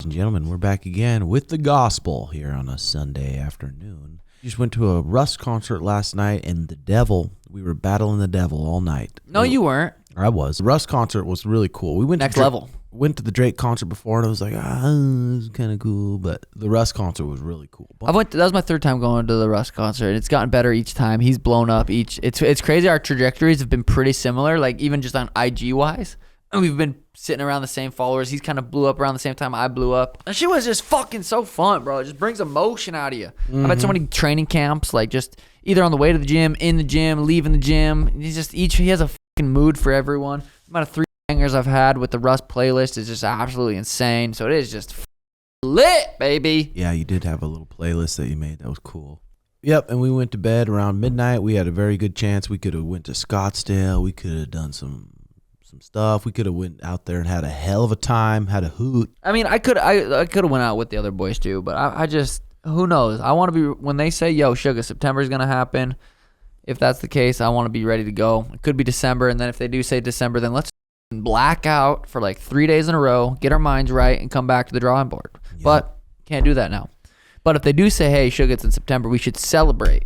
And gentlemen, we're back again with the gospel here on a Sunday afternoon. Just went to a Russ concert last night, and the devil, we were battling the devil all night. No, you weren't. I was. The Russ concert was really cool. We went Next level. Went to the Drake concert before, and I was like, it was kind of cool, but the Russ concert was really cool. That was my third time going to the Russ concert. It's gotten better each time. He's blown up each. It's crazy. Our trajectories have been pretty similar, like even just on IG wise. And we've been sitting around the same followers. He's kind of blew up around the same time I blew up. And shit was just fucking so fun, bro. It just brings emotion out of you. I've had so many training camps, like just either on the way to the gym, in the gym, leaving the gym. He has a fucking mood for everyone. The amount of 3 bangers I've had with the Russ playlist is just absolutely insane. So it is just lit, baby. Yeah, you did have a little playlist that you made. That was cool. Yep, and we went to bed around midnight. We had a very good chance. We could have went to Scottsdale. We could have done some stuff. We could have went out there and had a hell of a time, had a hoot. I mean, I could have went out with the other boys too, but I just, who knows? I want to be, when they say, yo, Suga, September's going to happen, if that's the case, I want to be ready to go. It could be December, and then if they do say December, then let's black out for like 3 days in a row, get our minds right, and come back to the drawing board. Yep. But can't do that now. But if they do say, hey, Suga, it's in September, we should celebrate.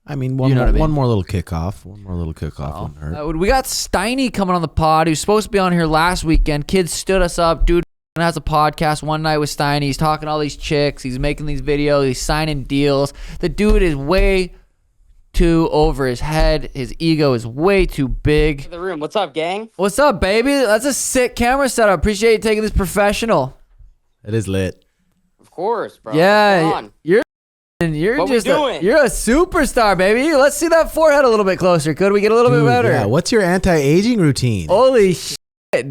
I mean, one more little kickoff. One more little kickoff wouldn't hurt. We got Steiny coming on the pod. He was supposed to be on here last weekend. Kids stood us up. Dude has a podcast one night with Steiny. He's talking to all these chicks. He's making these videos. He's signing deals. The dude is way too over his head. His ego is way too big. The room. What's up, gang? What's up, baby? That's a sick camera setup. Appreciate you taking this professional. It is lit. Of course, bro. Yeah, you're what just we doing? You're a superstar, baby. Let's see that forehead a little bit closer. Could we get a little bit better? Yeah. What's your anti-aging routine? Holy shit,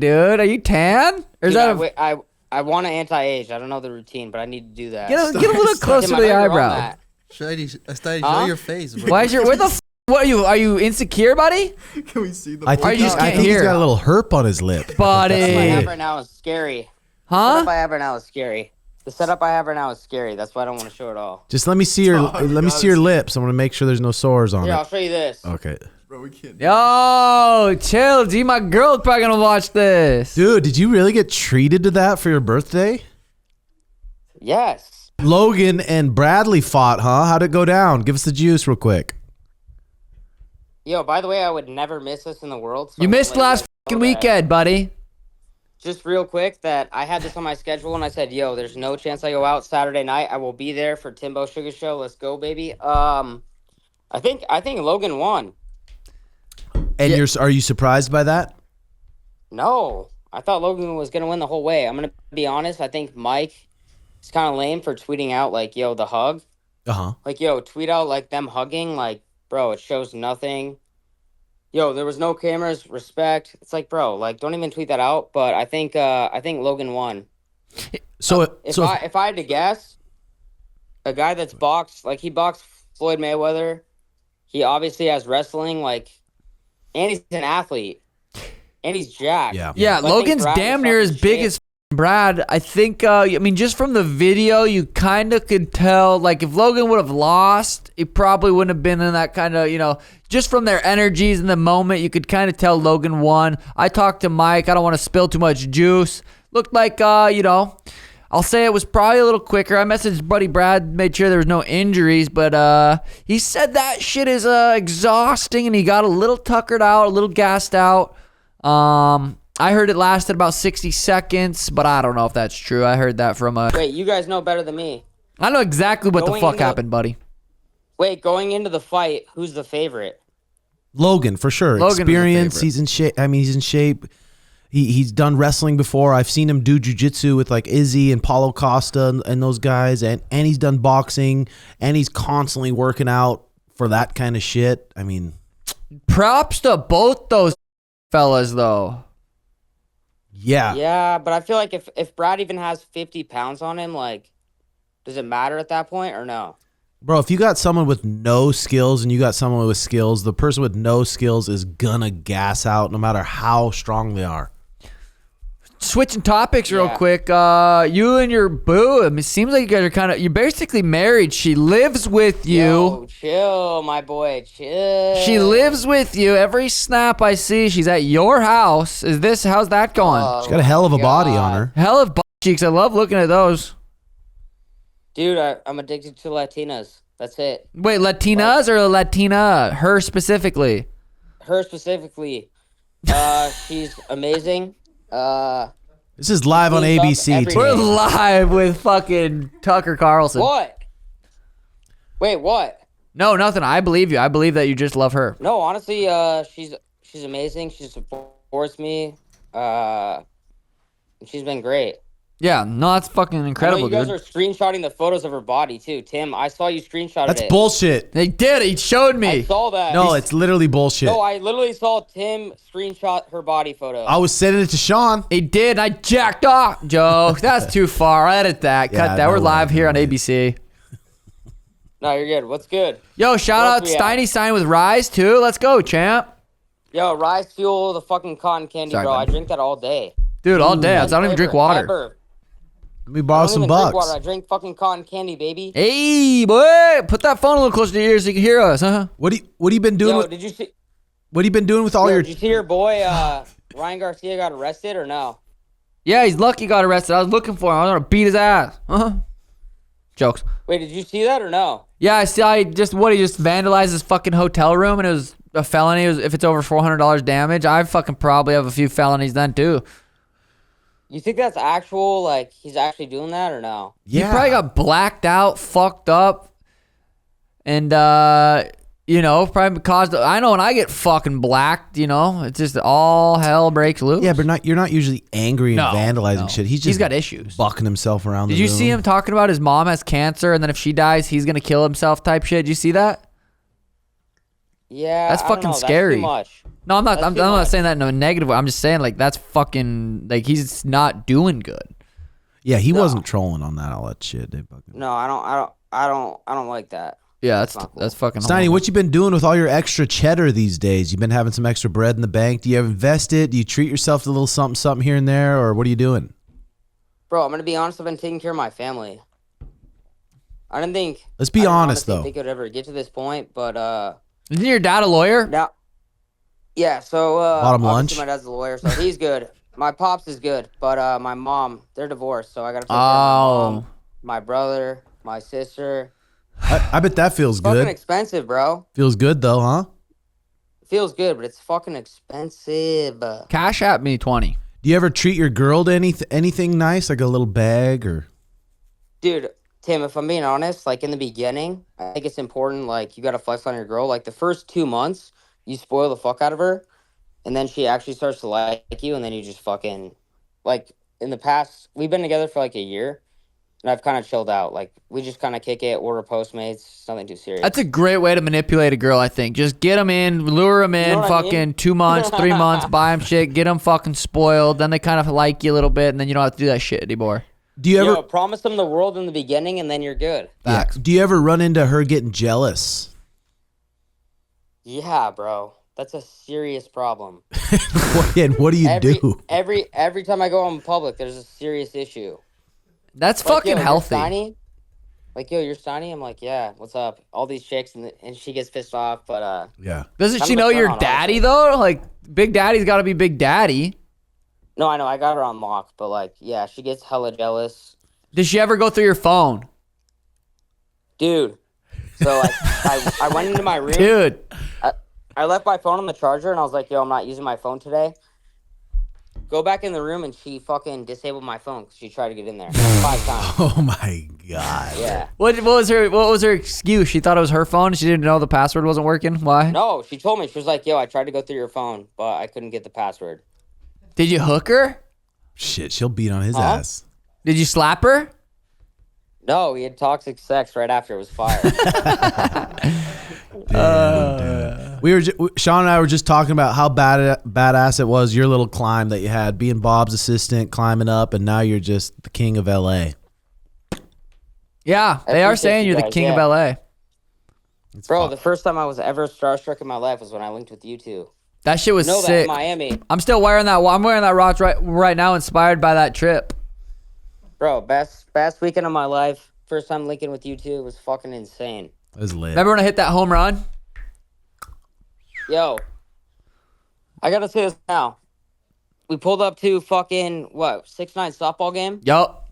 dude. Are you tan? Or is I want to anti-age. I don't know the routine, but I need to do that. Get a little closer to the eyebrow. Show your face, bro. Why is your what are you insecure, buddy? Can we see the I think he's got a little herp on his lip. Buddy. The setup I have right now is scary. Huh? The setup I have right now is scary. The setup I have right now is scary. That's why I don't want to show it all. Just let me see your lips. I want to make sure there's no sores on it. Here, I'll show you this. Okay. Bro, we can't. Yo, chill, G. My girl's probably gonna watch this. Dude, did you really get treated to that for your birthday? Yes. Logan and Bradley fought, huh? How'd it go down? Give us the juice real quick. Yo, by the way, I would never miss this in the world. So You missed last fucking weekend, buddy. Just real quick, that I had this on my schedule, and I said, yo, there's no chance I go out Saturday night. I will be there for Timbo Sugar Show. Let's go, baby. I think Logan won. And are you surprised by that? No. I thought Logan was going to win the whole way. I'm going to be honest. I think Mike is kind of lame for tweeting out, like, yo, the hug. Uh-huh. Like, yo, tweet out, like, them hugging. Like, bro, it shows nothing. Yo, there was no cameras, respect. It's like, bro, like, don't even tweet that out. But I think Logan won. So if I had to guess, a guy that's boxed, like, he boxed Floyd Mayweather. He obviously has wrestling, like, and he's an athlete, and he's jacked. Yeah. So Logan's damn near as big as Brad. I think. I mean, just from the video, you kind of could tell. Like, if Logan would have lost, he probably wouldn't have been in that kind of, just from their energies in the moment, you could kind of tell Logan won. I talked to Mike. I don't want to spill too much juice. Looked like, I'll say it was probably a little quicker. I messaged buddy Brad, made sure there was no injuries, but he said that shit is exhausting, and he got a little tuckered out, a little gassed out. I heard it lasted about 60 seconds, but I don't know if that's true. I heard that from Wait, you guys know better than me. I know exactly what the fuck happened, buddy. Wait, going into the fight, who's the favorite? Logan, for sure. Logan Experience. He's in shape. I mean, he's in shape. He's done wrestling before. I've seen him do jiu-jitsu with like Izzy and Paulo Costa and those guys, and he's done boxing, and he's constantly working out for that kind of shit. I mean, props to both those fellas, though. Yeah. Yeah, but I feel like if Brad even has 50 pounds on him, like, does it matter at that point or no? Bro, if you got someone with no skills and you got someone with skills, the person with no skills is gonna gas out no matter how strong they are. Switching topics real quick. You and your boo, I mean, it seems like you guys are you're basically married. She lives with you. Yo, chill, my boy, chill. She lives with you. Every snap I see, she's at your house. How's that going? She's got a hell of a body on her. Hell of cheeks. I love looking at those. Dude, I'm addicted to Latinas. That's it. Wait, Latinas or Latina? Her specifically. Her specifically. She's amazing. This is live on Cleans up ABC. every We're day. live with fucking Tucker Carlson. What? Wait, what? No, nothing. I believe you. I believe that you just love her. No, honestly, she's amazing. She supports me. She's been great. Yeah, no, that's fucking incredible, I know you dude. guys are screenshotting the photos of her body too. Tim, I saw you screenshotted That's it. bullshit. They did. He showed I me. saw that. No, it's literally bullshit. No, I literally saw Tim screenshot her body photo. I was sending it to Sean. He did. I jacked off. Joe, that's too far. I'll edit that. Cut Yeah, that. no We're way, live no here on way. ABC. No, you're good. What's good? Yo, shout What out else we Steiny have? signing with Ryse too. Let's go, champ. Yo, Ryse fuel the fucking cotton candy, Sorry, bro. bud. I drink that all day. Dude, all day. I Best don't even drink flavor water. ever. Let me I borrow don't some even drink bucks. water. I drink fucking cotton candy, baby. Hey, boy, put that phone a little closer to your ears so you can hear us, huh? What you been doing? Yo, with, did you see? what have you been doing with all Yo, your? did you see your boy Ryan Garcia got arrested or no? Yeah, he's lucky he got arrested. I was looking for him. I was gonna beat his ass. Jokes. Wait, did you see that or no? Yeah, I see. He just vandalized his fucking hotel room, and it was a felony. If it's over $400 damage, I fucking probably have a few felonies then too. You think that's actual? Like he's actually doing that or no? Yeah. He probably got blacked out, fucked up, and probably caused. I know when I get fucking blacked, it's just all hell breaks loose. Yeah, but you're not usually angry and No, vandalizing no. shit. He's He's just got issues. bucking himself around. Did the you room. see him talking about his mom has cancer, and then if she dies, he's gonna kill himself type shit? Did you see that? Yeah, That's I don't fucking know. scary. That's too much. No, I'm not. That's I'm too not much. saying that in a negative way. I'm just saying like that's fucking like he's not doing good. Yeah, he wasn't trolling on that all that shit. They fucking. No, I don't like that. Yeah, that's not cool. that's fucking. Steiny, horrible. what you been doing with all your extra cheddar these days? You been having some extra bread in the bank? Do you invest it? Do you treat yourself to a little something here and there, or what are you doing? Bro, I'm gonna be honest. I've been taking care of my family. I didn't think. Let's be I didn't honest, honestly though. think it would ever get to this point, but Isn't your dad a lawyer? now, yeah. So Bottom obviously lunch? my dad's a lawyer, so he's good. My pops is good, but my mom, they're divorced, so I gotta take care of my mom, my brother, my sister. I bet that feels Fucking good. expensive, bro. Feels good though, huh? Feels good, but it's fucking expensive. Cash at me 20. Do you ever treat your girl to anything nice, like a little bag or? Dude, Tim, if I'm being honest, like in the beginning, I think it's important, like you gotta flex on your girl. Like the first 2 months, you spoil the fuck out of her, and then she actually starts to like you, and then you just fucking, like in the past, we've been together for like a year, and I've kind of chilled out. Like we just kind of kick it, order Postmates, nothing too serious. That's a great way to manipulate a girl, I think. Just get them in, lure them in, You know what I fucking mean? 2 months, 3 months, buy them shit, get them fucking spoiled. Then they kind of like you a little bit, and then you don't have to do that shit anymore. Do you ever? Yo, promise them the world in the beginning, and then you're good. Yeah. Do you ever run into her getting jealous? Yeah, bro. That's a serious problem. And what do you do? Every time I go out in public, there's a serious issue. That's Like, fucking yo, you're healthy. Steiny? Like, yo, you're Steiny? I'm like, yeah, what's up? All these chicks, and she gets pissed off, but, Yeah. Doesn't Kind she of a know turn your on, daddy, honestly. though? Like, Big Daddy's got to be Big Daddy. no, I know, I got her on lock, but, like, yeah, she gets hella jealous. Did she ever go through your phone? Dude, so, like, I went into my room. Dude. I left my phone on the charger, and I was like, yo, I'm not using my phone today. Go back in the room, and she fucking disabled my phone because she tried to get in there 5 times. Oh my god. Yeah. What was her excuse? She thought it was her phone. She didn't know the password wasn't working. Why? No, she told me. She was like, yo, I tried to go through your phone, but I couldn't get the password. Did you hook her? Shit, she'll beat on his Huh? ass. Did you slap her? No, we had toxic sex right after it was fire. Damn. We were Sean and I were just talking about how badass it was, your little climb that you had, being Bob's assistant, climbing up, and now you're just the king of LA. Yeah, they are appreciate saying you you're the guys, king of yeah. LA. Bro, the first time I was ever starstruck in my life was when I linked with you two. That shit was Know that sick. in Miami. I'm still wearing that. I'm wearing that watch right now, inspired by that trip. Bro, best weekend of my life. First time linking with you two was fucking insane. It was lit. Remember when I hit that home run? Yo, I gotta say this now. we pulled up to fucking, what, 6'9" softball game? Yup.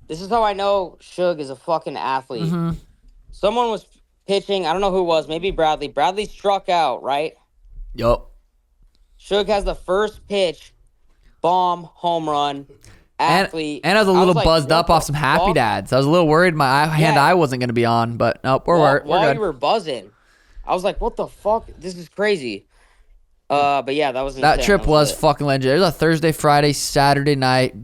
This is how I know Suge is a fucking athlete. Mm-hmm. Someone was pitching. I don't know who it was. Maybe Bradley. Bradley struck out, right? Yup. Suge has the first pitch, bomb, home run, athlete. And I was a little like, buzzed what up the off some happy fuck? dads. I was a little worried my hand Yeah. eye wasn't going to be on, but nope, we're While good. you were buzzing, I was like, what the fuck? This is crazy. But yeah, that was insane. That trip was lit. fucking legendary. It was a Thursday, Friday, Saturday night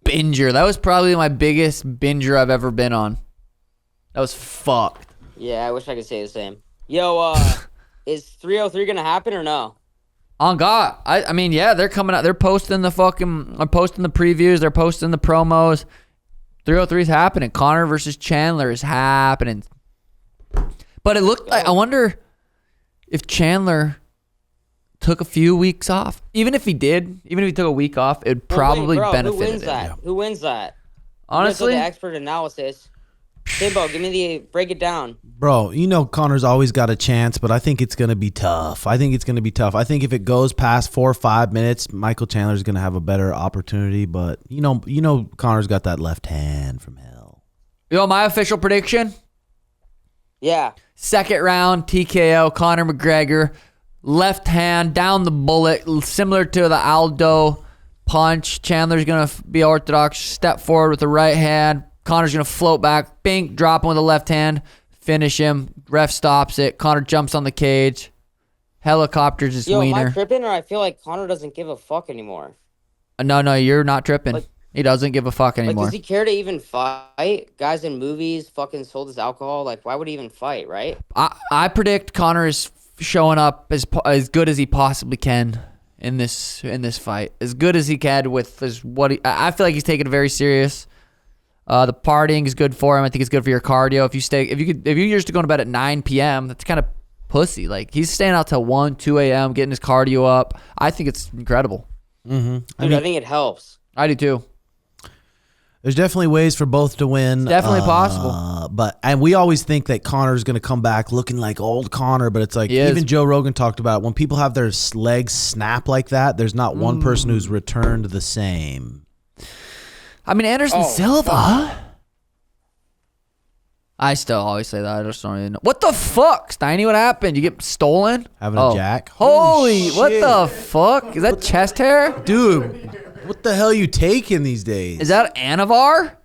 binger. That was probably my biggest binger I've ever been on. That was fucked. Yeah, I wish I could say the same. Yo, is 303 gonna happen or no? On God. I mean, yeah, they're coming out. They're posting the previews. They're posting the promos. 303 is happening. CONOR versus Chandler is happening. But it looked like, I wonder if Chandler took a few weeks off. Even if he took a week off, it'd probably benefit Who wins him. that? Who wins that? Honestly, the expert analysis. Timbo, break it down. Bro, you know Conor's always got a chance, but I think it's going to be tough. I think if it goes past 4 or 5 minutes, Michael Chandler's going to have a better opportunity, but you know Conor's got that left hand from hell. you know my official prediction? Yeah. Second round, TKO, Conor McGregor. Left hand, down the bullet, similar to the Aldo punch. Chandler's going to be orthodox, step forward with the right hand. Conor's going to float back, bink, drop him with the left hand, finish him. Ref stops it. Conor jumps on the cage. Helicopters his Yo, am I wiener. tripping or I feel like Conor doesn't give a fuck anymore? No, you're not tripping. Like- He doesn't give a fuck Like, anymore. does he care to even fight? Guys in movies fucking sold his alcohol. Like, why would he even fight, right? I predict Conor is showing up as good as he possibly can in this fight. As good as he can with I feel like he's taking it very serious. The partying is good for him. I think it's good for your cardio. If you're used to going to bed at 9 p.m., that's kind of pussy. Like, he's staying out till 1, 2 a.m., getting his cardio up. I think it's incredible. Dude, I think it helps. I do too. There's definitely ways for both to win. It's definitely possible. And we always think that Conor's going to come back looking like old Conor, but it's like even Joe Rogan talked about it. When people have their legs snap like that, there's not one person who's returned the same. I mean, Anderson Silva. I still always say that. I just don't even know. What the fuck, Steiny? What happened? You get stolen? Having a jack? Holy, what shit. the fuck? Is that chest hair? Dude, what the hell you taking these days? Is that Anavar?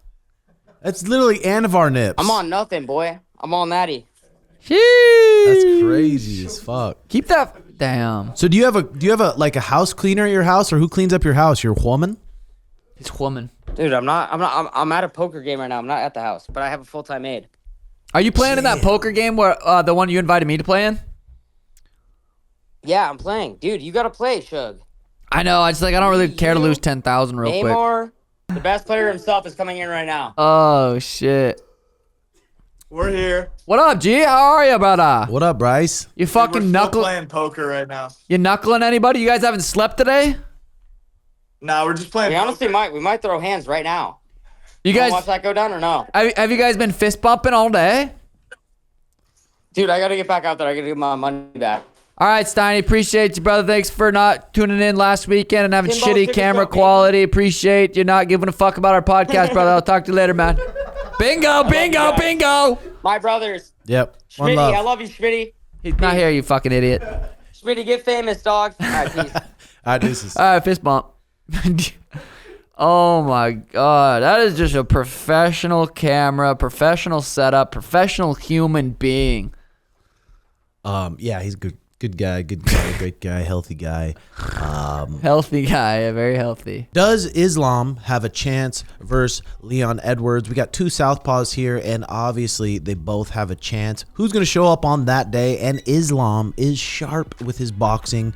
That's literally Anavar nips. I'm on nothing, boy. I'm all natty. Sheesh. That's crazy as fuck. Keep that. Damn. So do you have a house cleaner at your house, or who cleans up your house? Your woman? It's woman. Dude, I'm at a poker game right now. I'm not at the house, but I have a full-time aide. Are you playing in that poker game where the one you invited me to play in? Yeah, I'm playing. Dude, you gotta play, Suge. I know. I don't really care to lose 10,000 real quick. Neymar, the best player himself, is coming in right now. Oh shit. We're here. What up, G? How are you, brother? What up, Bryce? You We're fucking still knuckle. playing poker right now. You knuckling anybody? You guys haven't slept today? Nah, we're just playing. We honestly poker. might throw hands right now. You You guys watch that go down or no? have you guys been fist bumping all day? Dude, I gotta get back out there. I gotta get my money back. All right, Steiny, appreciate you, brother. Thanks for not tuning in last weekend and having Timbo, shitty check camera us out, baby. quality. Appreciate you not giving a fuck about our podcast, brother. I'll talk to you later, man. Bingo, bingo, guys. bingo. My brothers. Yep. One Schmitty, love. I love you, Schmitty. He's not here, you fucking idiot. Schmitty, get famous, dog. All right, peace. All right, deuces. All right, fist bump. Oh my God, that is just a professional camera, professional setup, professional human being. Yeah, he's a good guy, great guy, healthy guy. Healthy guy, very healthy. Does Islam have a chance versus Leon Edwards? We got two southpaws here, and obviously they both have a chance. Who's going to show up on that day? And Islam is sharp with his boxing,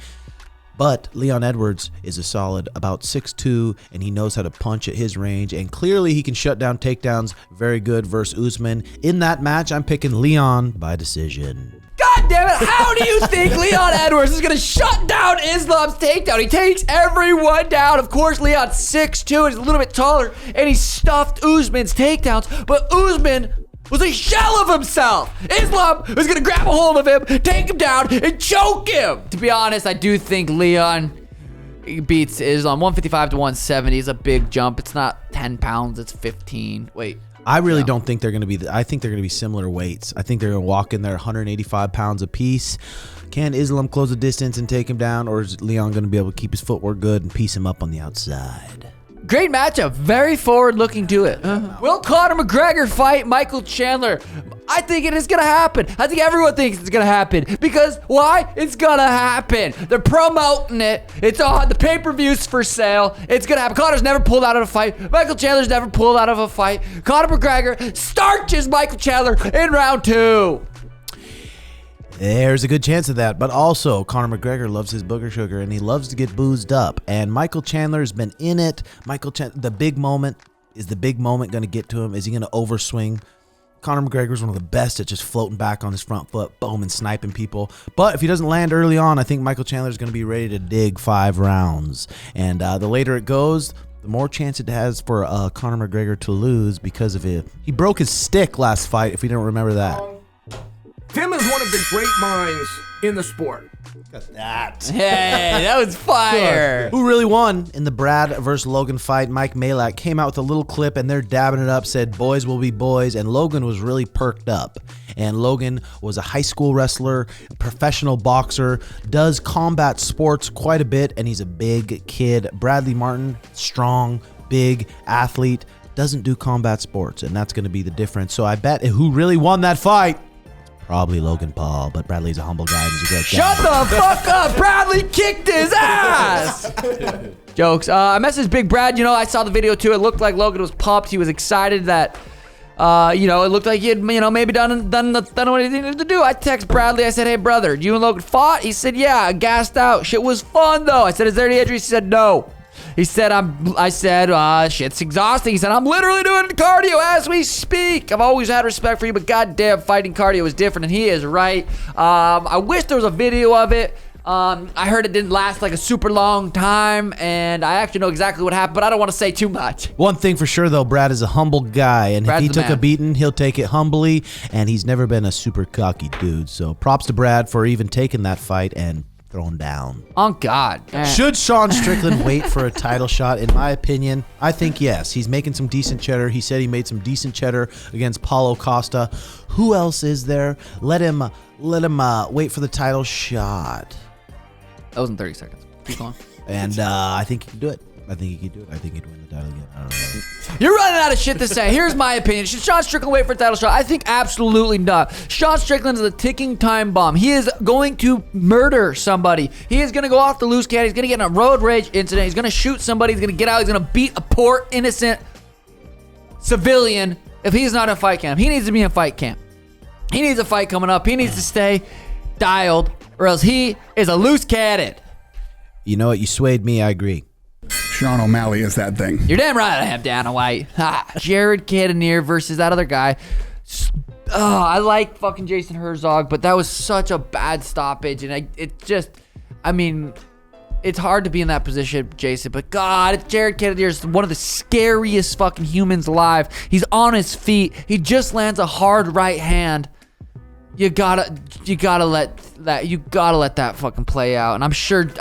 but Leon Edwards is a solid about 6'2", and he knows how to punch at his range, and clearly he can shut down takedowns very good versus Usman. In that match, I'm picking Leon by decision. God damn it, how do you think Leon Edwards is going to shut down Islam's takedown? He takes everyone down. Of course, Leon's 6'2", he's a little bit taller, and he stuffed Usman's takedowns, but Usman was a shell of himself. Islam was going to grab a hold of him, take him down, and choke him. To be honest, I do think Leon He beats Islam 155 to 170. It's a big jump. It's not 10 pounds. It's 15. Wait. I really don't think they're going to be. I think they're going to be similar weights. I think they're going to walk in there 185 pounds apiece. Can Islam close the distance and take him down, or is Leon going to be able to keep his footwork good and piece him up on the outside? Great matchup. Very forward-looking to it. Will Conor McGregor fight Michael Chandler? I think it is going to happen. I think everyone thinks it's going to happen. Because why? It's going to happen. They're promoting it. It's on. The pay-per-view's for sale. It's going to happen. Conor's never pulled out of a fight. Michael Chandler's never pulled out of a fight. Conor McGregor starches Michael Chandler in round 2. There's a good chance of that, but also Conor McGregor loves his booger sugar and he loves to get boozed up. And Michael Chandler's been in it. The big moment, is the big moment going to get to him? Is he going to overswing? Conor McGregor's one of the best at just floating back on his front foot, boom, and sniping people. But if he doesn't land early on, I think Michael Chandler's going to be ready to dig 5 rounds. And the later it goes, the more chance it has for Conor McGregor to lose because of it. He broke his stick last fight, if you don't remember that. Tim is one of the great minds in the sport. Hey, that was fire. Who really won in the Brad versus Logan fight? Mike Malak came out with a little clip and they're dabbing it up, said boys will be boys, and Logan was really perked up. And Logan was a high school wrestler, professional boxer, does combat sports quite a bit, and he's a big kid. Bradley Martyn, strong, big athlete, doesn't do combat sports, and that's going to be the difference. So I bet who really won that fight? Probably Logan Paul, but Bradley's a humble guy and he's a great guy. Shut the fuck up. Bradley kicked his ass. Jokes. I messaged Big Brad. You know, I saw the video too. It looked like Logan was pumped. He was excited that, you know, it looked like he had, you know, maybe done what he needed to do. I text Bradley. I said, hey, brother, you and Logan fought? He said, yeah, gassed out. Shit was fun, though. I said, is there any injuries? He said, no. He said, I said, shit's exhausting. He said, I'm literally doing cardio as we speak. I've always had respect for you, but goddamn, fighting cardio is different, and he is right. I wish there was a video of it. I heard it didn't last like a super long time, and I actually know exactly what happened, but I don't want to say too much. One thing for sure, though, Brad is a humble guy, and Brad's if he the took a man. beating, he'll take it humbly, and he's never been a super cocky dude. So props to Brad for even taking that fight and throwing down. Oh, God. Should Sean Strickland wait for a title shot? In my opinion, I think yes. He's making some decent cheddar. He said he made some decent cheddar against Paulo Costa. Who else is there? Let him wait for the title shot. That was in 30 seconds. Keep going. And I think he can do it. I think he can do it. I think he'd win the title again. I don't know. You're running out of shit to say. Here's my opinion. Should Sean Strickland wait for a title shot? I think absolutely not. Sean Strickland is a ticking time bomb. He is going to murder somebody. He is going to go off the loose cannon. He's going to get in a road rage incident. He's going to shoot somebody. He's going to get out. He's going to beat a poor, innocent civilian if he's not in fight camp. He needs to be in fight camp. He needs a fight coming up. He needs to stay dialed, or else he is a loose cannon. You know what? You swayed me. I agree. Sean O'Malley is that thing. You're damn right I am, Dana White. Jared Cannonier versus that other guy. Oh, I like fucking Jason Herzog, but that was such a bad stoppage. And it's hard to be in that position, Jason. But God, Jared Cannonier is one of the scariest fucking humans alive. He's on his feet. He just lands a hard right hand. You gotta let that fucking play out. And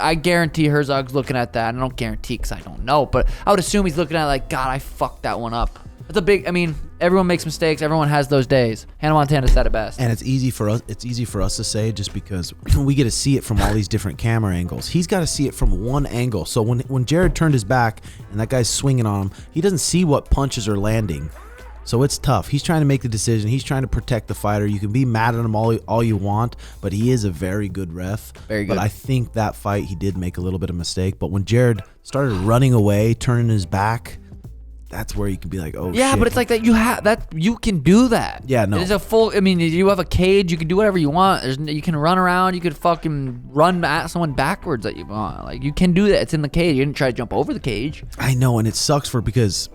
I guarantee Herzog's looking at that. And I don't guarantee because I don't know, but I would assume he's looking at it like, God, I fucked that one up. Everyone makes mistakes. Everyone has those days. Hannah Montana said it best. And it's easy for us to say just because we get to see it from all these different camera angles. He's got to see it from one angle. So when Jared turned his back and that guy's swinging on him, he doesn't see what punches are landing. So it's tough. He's trying to make the decision. He's trying to protect the fighter. You can be mad at him all you want, but he is a very good ref. Very good. But I think that fight, he did make a little bit of mistake. But when Jared started running away, turning his back, that's where you can be like, oh, yeah, shit. but it's like that. You can do that. Yeah, no. It's a full. You have a cage. You can do whatever you want. You can run around. You could fucking run at someone backwards that you want. Like, you can do that. It's in the cage. You didn't try to jump over the cage. I know, and it sucks because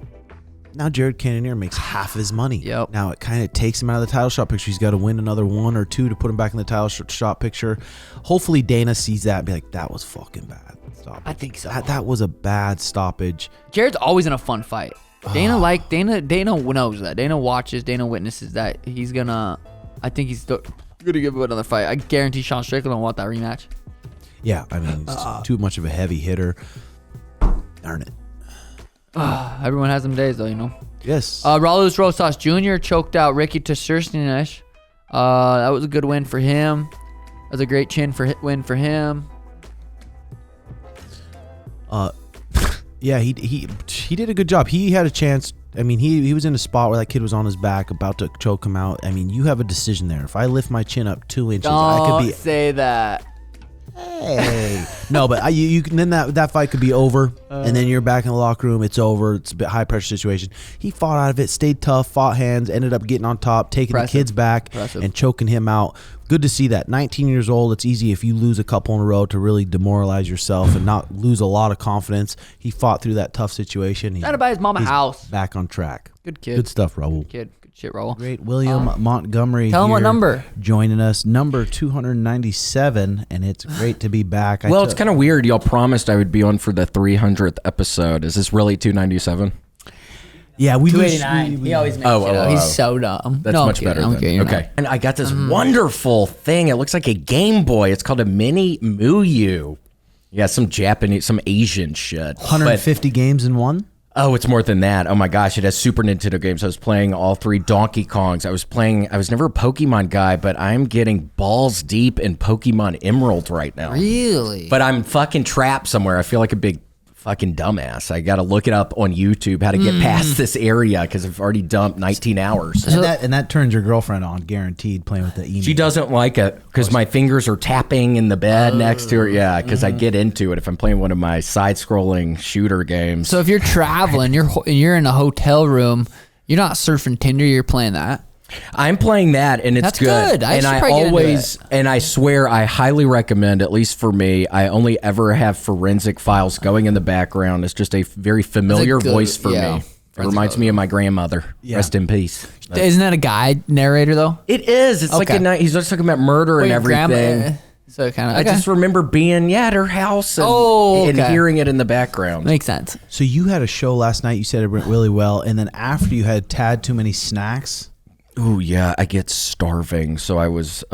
now Jared Cannonier makes half his money. Yep. Now it kind of takes him out of the title shot picture. He's got to win another 1 or 2 to put him back in the title shot picture. Hopefully Dana sees that and be like, that was fucking bad stoppage. I think so. That was a bad stoppage. Jared's always in a fun fight. Dana knows that. Dana watches. Dana witnesses that. He's gonna. I think he's gonna give him another fight. I guarantee Sean Strickland will want that rematch. Yeah, I mean, he's too much of a heavy hitter. Darn it. Everyone has them days, though, you know. Yes. Raulus Rosas Jr. choked out Ricky Tserstinish. That was a good win for him. That was a great win for him. Yeah, he did a good job. He had a chance. I mean, he was in a spot where that kid was on his back, about to choke him out. I mean, you have a decision there. If I lift my chin up 2 inches, I could be. Don't say that. Hey. No, but you can, then that fight could be over, and then you're back in the locker room. It's over. It's a bit high pressure situation. He fought out of it, stayed tough, fought hands, ended up getting on top, taking the kids back, and choking him out. Good to see that. 19 years old. It's easy if you lose a couple in a row to really demoralize yourself and not lose a lot of confidence. He fought through that tough situation. He's trying to buy his mama house. Back on track. Good kid. Good stuff, Raul. Good kid. Good shit, Raul. Great. William Montgomery. Tell him what number. Joining us, number 297, and it's great to be back. Well, it's kind of weird. Y'all promised I would be on for the 300th episode. Is this really 297? Yeah, we 289. He always makes it up. He's so dumb. That's much better than. Okay. And I got this wonderful thing. It looks like a Game Boy. It's called a Mini Muyu. Yeah, some Japanese, some Asian shit. 150 games in one? Oh, it's more than that. Oh my gosh, it has Super Nintendo games. I was playing all 3 Donkey Kongs. I was never a Pokemon guy, but I'm getting balls deep in Pokemon Emerald right now. Really? But I'm fucking trapped somewhere. I feel like a big fucking dumbass. I got to look it up on YouTube how to get past this area because I've already dumped 19 hours. And that turns your girlfriend on, guaranteed, playing with the email. She doesn't like it because my fingers are tapping in the bed next to her. Yeah, because I get into it if I'm playing one of my side-scrolling shooter games. So if you're traveling, you're in a hotel room, you're not surfing Tinder, you're playing that. I'm playing that, and it's That's good. And I swear, I highly recommend, at least for me, I only ever have forensic files going in the background. It's just a very familiar voice for me. It reminds me of my grandmother. Yeah. Rest in peace. Isn't that a guy narrator, though? It is. It's like he's just talking about murder and everything. So kind of. I just remember being at her house and hearing it in the background. Makes sense. So you had a show last night. You said it went really well, and then after you had tad too many snacks. Ooh, yeah, I get starving. So I was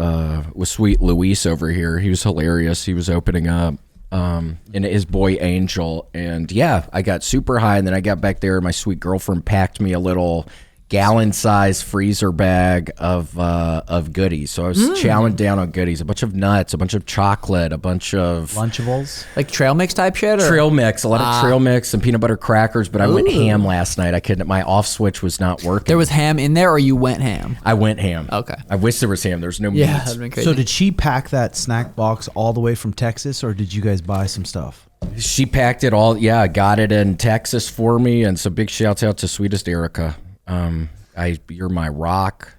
with sweet Luis over here. He was hilarious. He was opening up, and his boy Angel. And yeah, I got super high, and then I got back there, and my sweet girlfriend packed me a little gallon-sized freezer bag of goodies. So I was chowing down on goodies, a bunch of nuts, a bunch of chocolate, a bunch of Lunchables, like trail mix type shit. Or? Trail mix, a lot of trail mix and peanut butter crackers. But I went ham last night. I couldn't. My off switch was not working. There was ham in there, or you went ham? I went ham. Okay. I wish there was ham. There's no meat. Yeah, that'd been crazy. So did she pack that snack box all the way from Texas, or did you guys buy some stuff? She packed it all. Yeah, got it in Texas for me. And so big shouts out to sweetest Erica. You're my rock.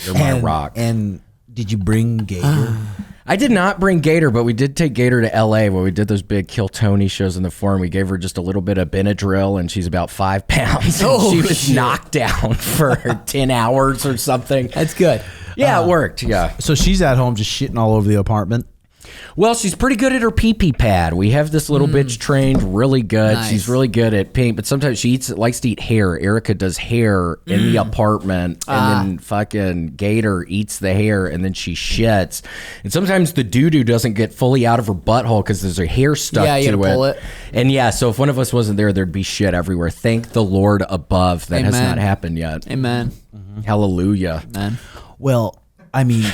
You're my rock. And did you bring Gator? I did not bring Gator, but we did take Gator to LA where we did those big Kill Tony shows in the Forum. We gave her just a little bit of Benadryl, and she's about 5 pounds. She was knocked down for 10 hours or something. That's good. Yeah, it worked. Yeah. So she's at home just shitting all over the apartment. Well, she's pretty good at her pee-pee pad. We have this little bitch trained really good. Nice. She's really good at peeing, but sometimes she likes to eat hair. Erica does hair in the apartment, and then fucking Gator eats the hair, and then she shits. And sometimes the doo-doo doesn't get fully out of her butthole because there's a hair stuck to you pull it. And yeah, so if one of us wasn't there, there'd be shit everywhere. Thank the Lord above. That has not happened yet. Amen. Hallelujah. Amen. Well, I mean...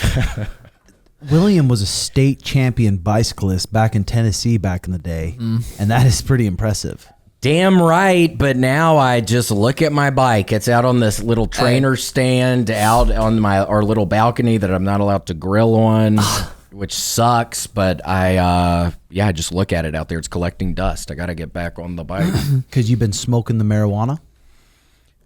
William was a state champion bicyclist back in Tennessee back in the day, and that is pretty impressive. Damn right, but now I just look at my bike. It's out on this little trainer stand out on our little balcony that I'm not allowed to grill on, which sucks, but I just look at it out there. It's collecting dust. I got to get back on the bike. Because you've been smoking the marijuana?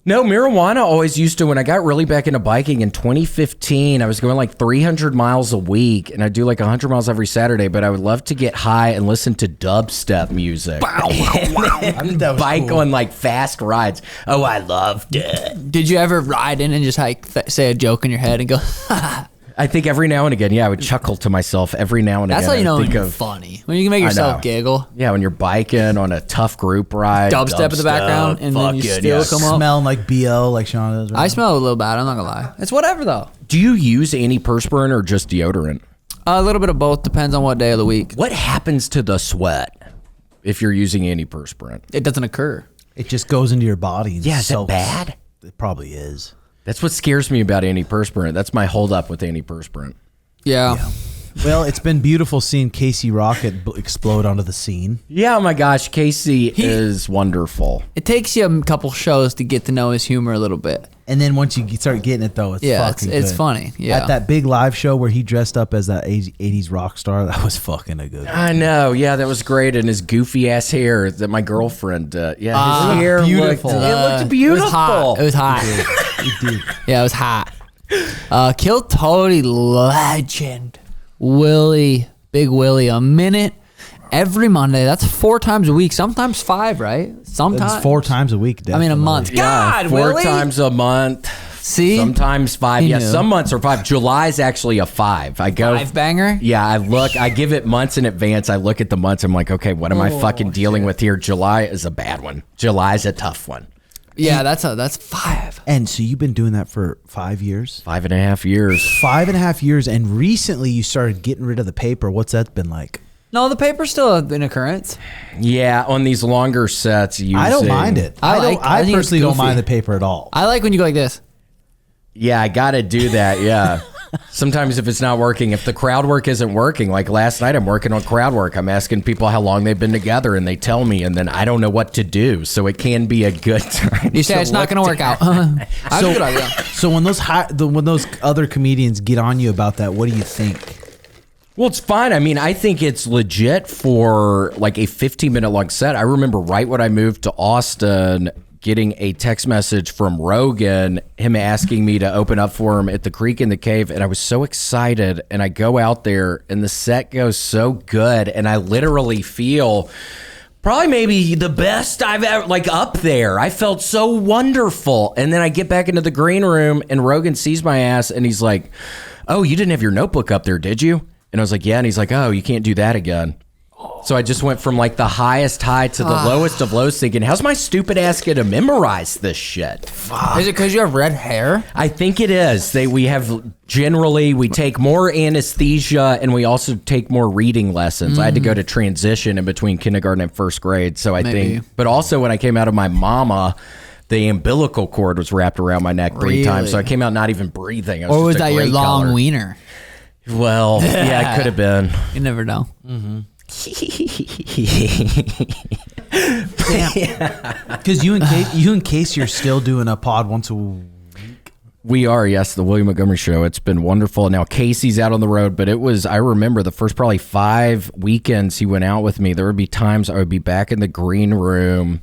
No, marijuana always used to. When I got really back into biking in 2015, I was going like 300 miles a week, and I do like 100 miles every Saturday, but I would love to get high and listen to dubstep music. Wow, wow. I think that was bike cool. On like fast rides. Oh, I loved it. Did you ever ride in and just like say a joke in your head and go, I think every now and again, yeah, I would chuckle to myself every now and That's again. That's how you know when you're funny. When you can make yourself giggle. Yeah, when you're biking on a tough group ride. Dubstep in the background, and then you still come up. Smelling like BO, like Sean does. Right I smell a little bad, I'm not going to lie. It's whatever, though. Do you use antiperspirant or just deodorant? A little bit of both. Depends on what day of the week. What happens to the sweat if you're using antiperspirant? It doesn't occur. It just goes into your body. And Yeah, is soaks. it bad? It probably is. That's what scares me about antiperspirant. That's my holdup with antiperspirant. Yeah. Well, it's been beautiful seeing Casey Rocket explode onto the scene. Yeah, oh my gosh, Casey is wonderful. It takes you a couple shows to get to know his humor a little bit. And then once you start getting it, though, it's fucking it's good. funny. Yeah. At that big live show where he dressed up as that 80s rock star, that was fucking a good one. I know, yeah, that was great. And his goofy ass hair that my girlfend, his hair beautiful. looked beautiful. It was hot. Yeah, it was hot. Kill Tony legend. Big Willie, a minute every Monday. That's 4 times a week, sometimes 5, right? Sometimes It's 4 times a week, I definitely. mean, a month. God, 4 Willie? times a month. See? Sometimes 5. He Yeah, knew. some months are 5. July's actually a 5. I go 5 banger? Yeah, I give it months in advance. I look at the months. I'm like, okay, what am I fucking dealing with here? July is a bad one. July's a tough one. Yeah, that's 5. And so you've been doing that for 5 years? 5.5 years. 5.5 years, and recently you started getting rid of the paper. What's that been like? No, the paper's still an occurrence. Yeah, on these longer sets, I don't mind it. I I think it's personally don't goofy. mind the paper at all. I like when you go like this. Yeah, I got to do that. Yeah. Sometimes if it's not working, if the crowd work isn't working, like last night I'm working on crowd work. I'm asking people how long they've been together and they tell me, and then I don't know what to do. So it can be a good time. You say it's not going to work out. That's a good idea. So when those other comedians get on you about that, what do you think? Well, it's fine. I mean, I think it's legit for like a 15-minute long set. I remember right when I moved to Austin, getting a text message from Rogan, him asking me to open up for him at the Creek in the Cave, and I was so excited. And I go out there, and the set goes so good, and I literally feel probably maybe the best I've ever, like, up there. I felt so wonderful. And then I get back into the green room, and Rogan sees my ass, and he's like, "Oh, you didn't have your notebook up there, did you?" And I was like, "Yeah." And he's like, "Oh, you can't do that again." So I just went from like the highest high to the lowest of lows, thinking, how's my stupid ass going to memorize this shit? Is it because you have red hair? I think it is. We take more anesthesia, and we also take more reading lessons. I had to go to transition in between kindergarten and first grade. So I think, but also when I came out of my mama, the umbilical cord was wrapped around my neck 3 times. So I came out not even breathing. Or was that your long wiener? Well, yeah, it could have been. You never know. Because you and Casey are still doing a pod once a week. We are, yes, the William Montgomery show. It's been wonderful. Now Casey's out on the road, but I remember the first probably 5 weekends he went out with me, there would be times I would be back in the green room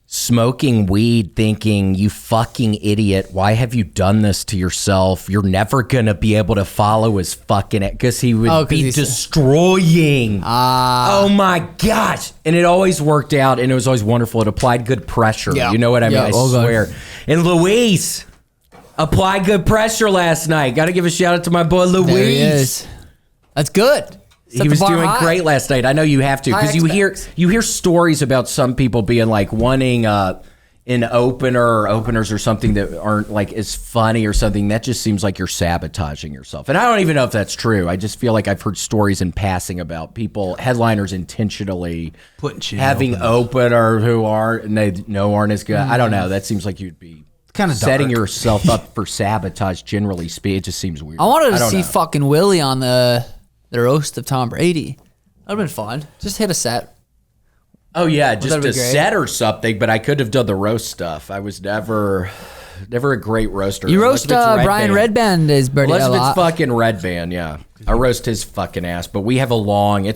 smoking weed, thinking, you fucking idiot, why have you done this to yourself? You're never gonna be able to follow his fucking, because he would be destroying. Oh my gosh. And it always worked out, and it was always wonderful. It applied good pressure. You know what I mean? I swear. And Luis applied good pressure last night. Gotta give a shout out to my boy Luis. There he is. That's good. He was doing great last night. I know you have to, because you hear stories about some people being like wanting an opener or openers or something that aren't like as funny or something. That just seems like you're sabotaging yourself. And I don't even know if that's true. I just feel like I've heard stories in passing about people, headliners intentionally having opener who aren't as good. I don't know. That seems like you'd be kind of setting yourself up for sabotage. Generally speaking, it just seems weird. I wanted to see fucking Willie on the roast of Tom Brady. That'd been fun. Just hit a set. Oh yeah, just a set or something. But I could have done the roast stuff. I was never a great roaster. You roast Brian Redband is pretty a lot. Elizabeth's fucking Redband, yeah. I roast his fucking ass. But we have a long beef.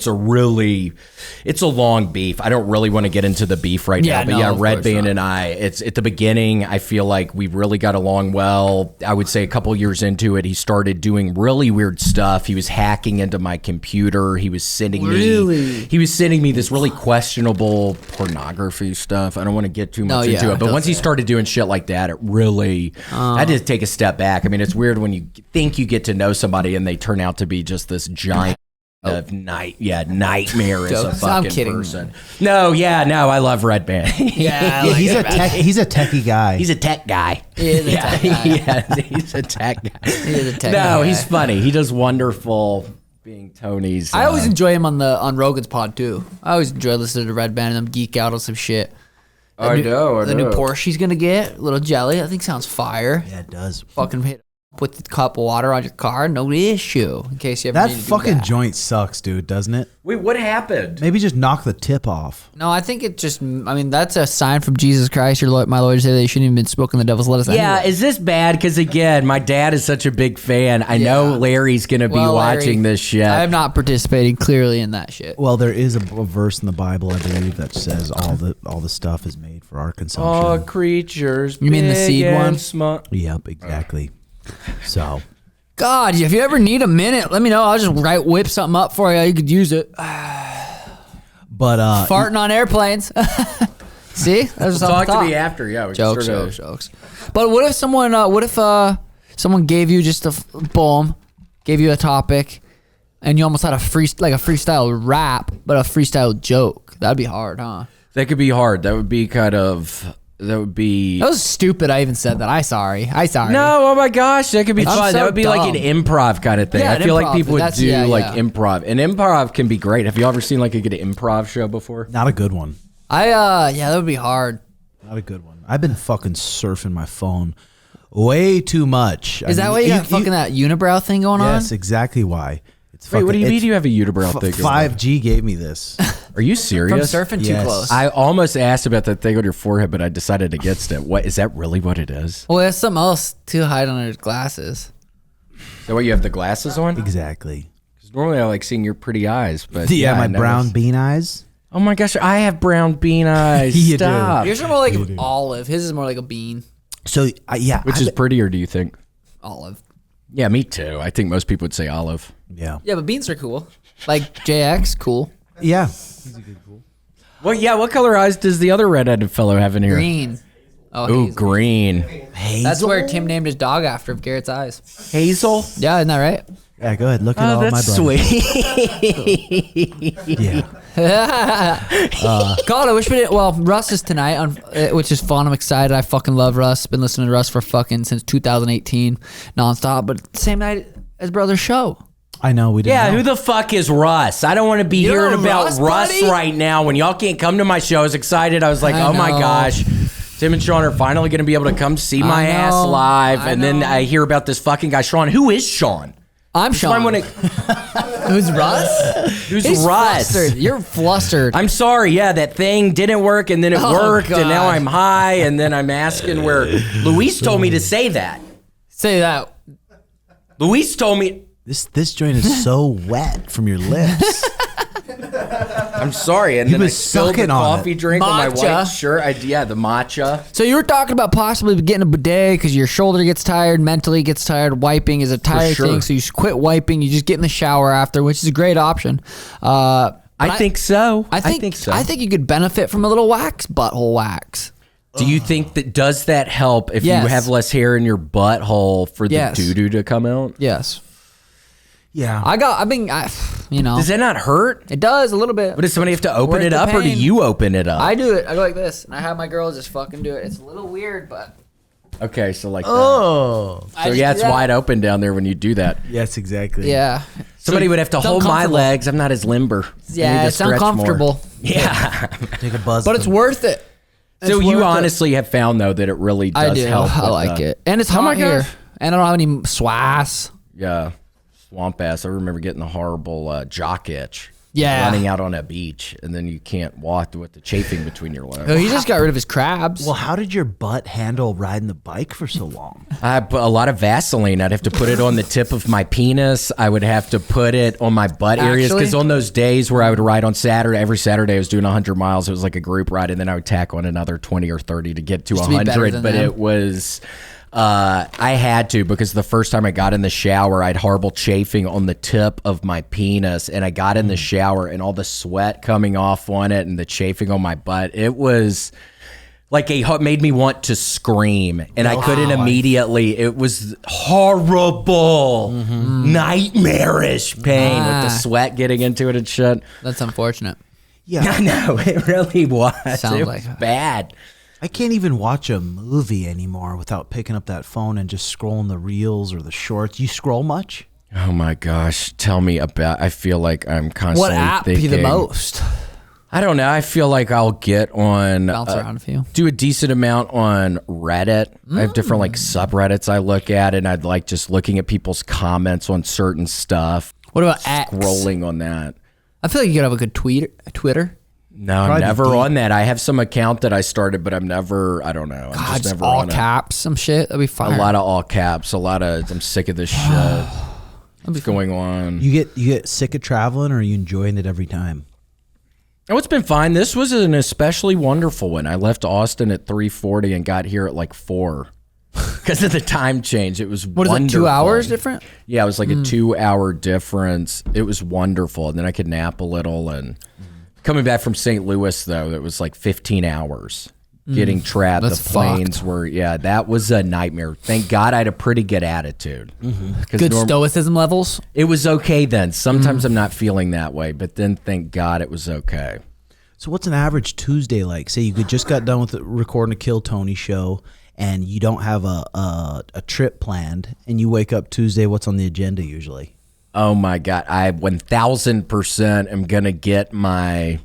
I don't really want to get into the beef right now. But yeah, Redband and I, it's at the beginning, I feel like we really got along well. I would say a couple years into it, he started doing really weird stuff. He was hacking into my computer. He was sending me this really questionable pornography stuff. I don't want to get too much into it. But once he started doing shit like that, it really, I had to take a step back. I mean, it's weird when you think you get to know somebody and they turn out to be just this giant nightmare as a fucking person. No, I love Redband. He's a techie guy. He's a tech guy. He is a tech guy. Yeah, he's a tech guy. He is a tech guy. No, he's funny. He does wonderful. being Tony's. I always enjoy him on Rogan's pod too. I always enjoy listening to Red Band and them geek out on some shit. I know. The new Porsche he's gonna get, a little jelly. I think sounds fire. Yeah, it does. Fucking hit with the cup of water on your car, no issue. In case you ever That need to do fucking that. joint sucks, dude, doesn't it? Wait, what happened? Maybe just knock the tip off. No, I think it just. I mean, that's a sign from Jesus Christ. My lawyer said they shouldn't even been smoking the devil's lettuce. Yeah, anyway. is this bad? Because again, my dad is such a big fan. I know Larry's gonna be watching this shit. I'm not participating clearly in that shit. Well, there is a verse in the Bible, I believe, that says all the stuff is made for our consumption. All creatures. You mean the seed big and one? small. Yep, exactly. So, God, if you ever need a minute, let me know. I'll just whip something up for you. You could use it. but Farting on airplanes. See? That's Talk to me after. Yeah, we Jokes, can jokes. But what if someone? Someone gave you just a boom, gave you a topic, and you almost had a freestyle rap, but a freestyle joke? That'd be hard, huh? That could be hard. That would be kind of. That would be. That was stupid. I even said that. I sorry. No, oh my gosh, that could be fun. so That would be like an improv kind of thing. Yeah, I feel like improv. people would That's- do yeah, like yeah. improv. And improv can be great. Have you ever seen like a good improv show before? not a good one. That would be hard. Not a good one. I've been fucking surfing my phone way too much. Is that why you got fucking that unibrow thing going on? Yes, exactly why. It's Wait, what do you mean it's- you have a unibrow thing? 5G gave me this. Are you From serious? surfing too Yes. close. I almost asked about that thing on your forehead, but I decided against it. What is that really what it is? Well, there's something else to hide under his glasses. So what, you have the glasses on? Exactly. Because normally I like seeing your pretty eyes, but Yeah, I my noticed. brown bean eyes. Oh my gosh, I have brown bean eyes. You do. Stop. Yours are more like olive. His is more like a bean. So yeah, Which is prettier, do you think? Olive. Yeah, me too. I think most people would say olive. yeah, Yeah, but beans are cool. Like JX, cool. yeah. Well, yeah, what color eyes does the other red-headed fellow have in here? Green. Oh, Ooh, Hazel. green. That's where Tim named his dog after of Garrett's eyes. Hazel? Yeah, isn't that right? Yeah, go ahead. Look at all my that's brothers. sweet. Yeah. God, I wish we didn't. Well, Russ is tonight, which is fun. I'm excited. I fucking love Russ. Been listening to Russ for fucking since 2018, nonstop. But same night as brother's show. I know we didn't. Yeah, know. who the fuck is Russ? I don't want to be You hearing know about Russ, Russ buddy? right now when y'all can't come to my show. I was excited. I was like, I oh my know. gosh. Tim and Sean are finally going to be able to come see my I ass know. live. I And then know. I hear about this fucking guy, Sean. Who is Sean? I'm Sean. Who's Russ? Who's He's Russ? flustered. You're flustered. I'm sorry. Yeah, that thing didn't work, and then it Oh, worked, and now God. I'm high, and then I'm asking where. Luis told me to say that. Say that. Luis told me. This joint is so wet from your lips. I'm sorry, and You've then been I spilled the sucking on coffee it. drink on my Matcha. white shirt. Yeah, the matcha. So you were talking about possibly getting a bidet because your shoulder gets tired, mentally gets tired. Wiping is a tired sure. thing, so you quit wiping. You just get in the shower after, which is a great option. I think so. I think so. I think you could benefit from a little butthole wax. Do you think does that help if Yes. you have less hair in your butthole for the Yes. doo-doo to come out? Yes, Yeah. you know, Does that not hurt? it does a little bit. But does somebody have to open Worth it the up, or do pain. you open it up? I do it. I go like this, and I have my girls just fucking do it. It's a little weird, but Okay, so like Oh. that. So yeah, it's wide open down there when you do that. Yes, exactly. yeah, Somebody would have to it's hold my uncomfortable. legs. I'm not as limber. I need yeah, to it's stretch more. uncomfortable, Yeah. Take a buzz. but it's worth it. So It's you worth it. honestly have found though that it really does I do. help. I with like the- it, and it's Oh my hot here, gosh. and I don't have any swass. Yeah. Swamp ass. I remember getting a horrible jock itch. Yeah. Running out on a beach, and then you can't walk with the chafing between your legs. Oh, he just got rid of his crabs. Well, how did your butt handle riding the bike for so long? I put a lot of Vaseline. I'd have to put it on the tip of my penis. I would have to put it on my butt areas because Actually? on those days where I would ride on Saturday, every Saturday I was doing 100 miles. It was like a group ride, and then I would tack on another 20 or 30 to get to Just to be better 100. than But them. it was. I had to because the first time I got in the shower, I had horrible chafing on the tip of my penis, and I got in the shower and all the sweat coming off on it and the chafing on my butt. It was like made me want to scream, and I couldn't immediately. It was horrible, nightmarish pain with the sweat getting into it and shit. That's unfortunate. Yeah. I know, it really was. Sounds It like was it. bad. I can't even watch a movie anymore without picking up that phone and just scrolling the reels or the shorts. You scroll much? Oh my gosh. Tell me about, I feel like I'm constantly What app thinking. you the most? I don't know. I feel like I'll get on, Bounce around a few. do a decent amount on Reddit. I have different like subreddits I look at, and I'd like just looking at people's comments on certain stuff. What about X? Scrolling on that. I feel like you could have a good Twitter. No, I'm never on that. I have some account that I started, but I'm never, I don't know. I'm God, just never all on caps, some shit. That'd be it. fire. A lot of all caps, I'm sick of this shit. What's going on? You get sick of traveling, or are you enjoying it every time? Oh, it's been fine. This was an especially wonderful one. I left Austin at 3:40 and got here at like 4 because of the time change. It was What is wonderful. it, 2 hours different? Yeah, it was like a 2-hour difference. It was wonderful. And then I could nap a little. And coming back from St. Louis, though, it was like 15 hours. Getting trapped. That's the planes fucked. were, that was a nightmare. Thank God I had a pretty good attitude. Good stoicism levels? It was okay then. Sometimes I'm not feeling that way, but then thank God it was okay. So what's an average Tuesday like? Say you just got done with recording a Kill Tony show, and you don't have a trip planned, and you wake up Tuesday. What's on the agenda usually? Oh my God. I 1000% am going to get my,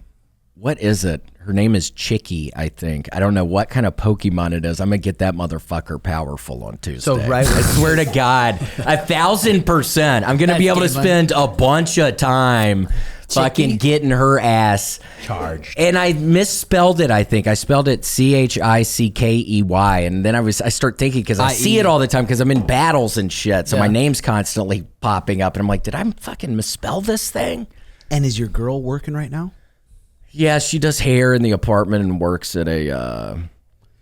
what is it? Her name is Chicky, I think. I don't know what kind of Pokemon it is. I'm going to get that motherfucker powerful on Tuesday. So right, I swear to God, 1000%. I'm going to be able to spend a bunch of time fucking getting her ass charged. And I misspelled it, I think. I spelled it Chickey. And then I start thinking, because I see it all the time because I'm in battles and shit. So my name's constantly popping up. And I'm like, did I fucking misspell this thing? And is your girl working right now? Yeah, she does hair in the apartment and works at a...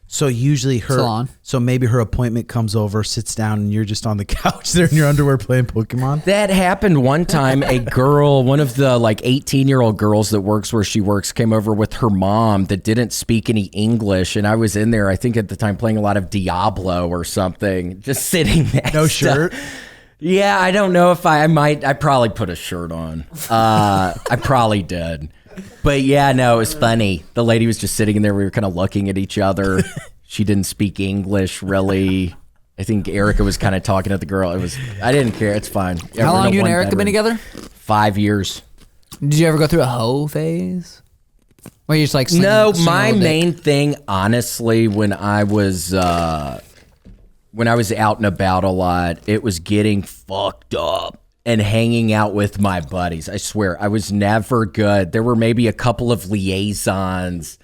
So usually Salon. So maybe her appointment comes over, sits down, and you're just on the couch there in your underwear playing Pokemon? That happened one time. A girl, one of the like 18-year-old girls that works where she works, came over with her mom that didn't speak any English. And I was in there, I think at the time, playing a lot of Diablo or something, just sitting next No shirt? Yeah, I don't know if I probably put a shirt on. I probably did. But yeah, no, it was funny. The lady was just sitting in there. We were kind of looking at each other. She didn't speak English, really. I think Erica was kind of talking to the girl. I didn't care. It's fine. Yeah, How we're long in a you and Erica been one-bedroom. together? 5 years. Did you ever go through a hoe phase? Where you're just like No, slinging my a dick? main thing, honestly, when I was out and about a lot, it was getting fucked up and hanging out with my buddies. I swear, I was never good. There were maybe a couple of liaisons.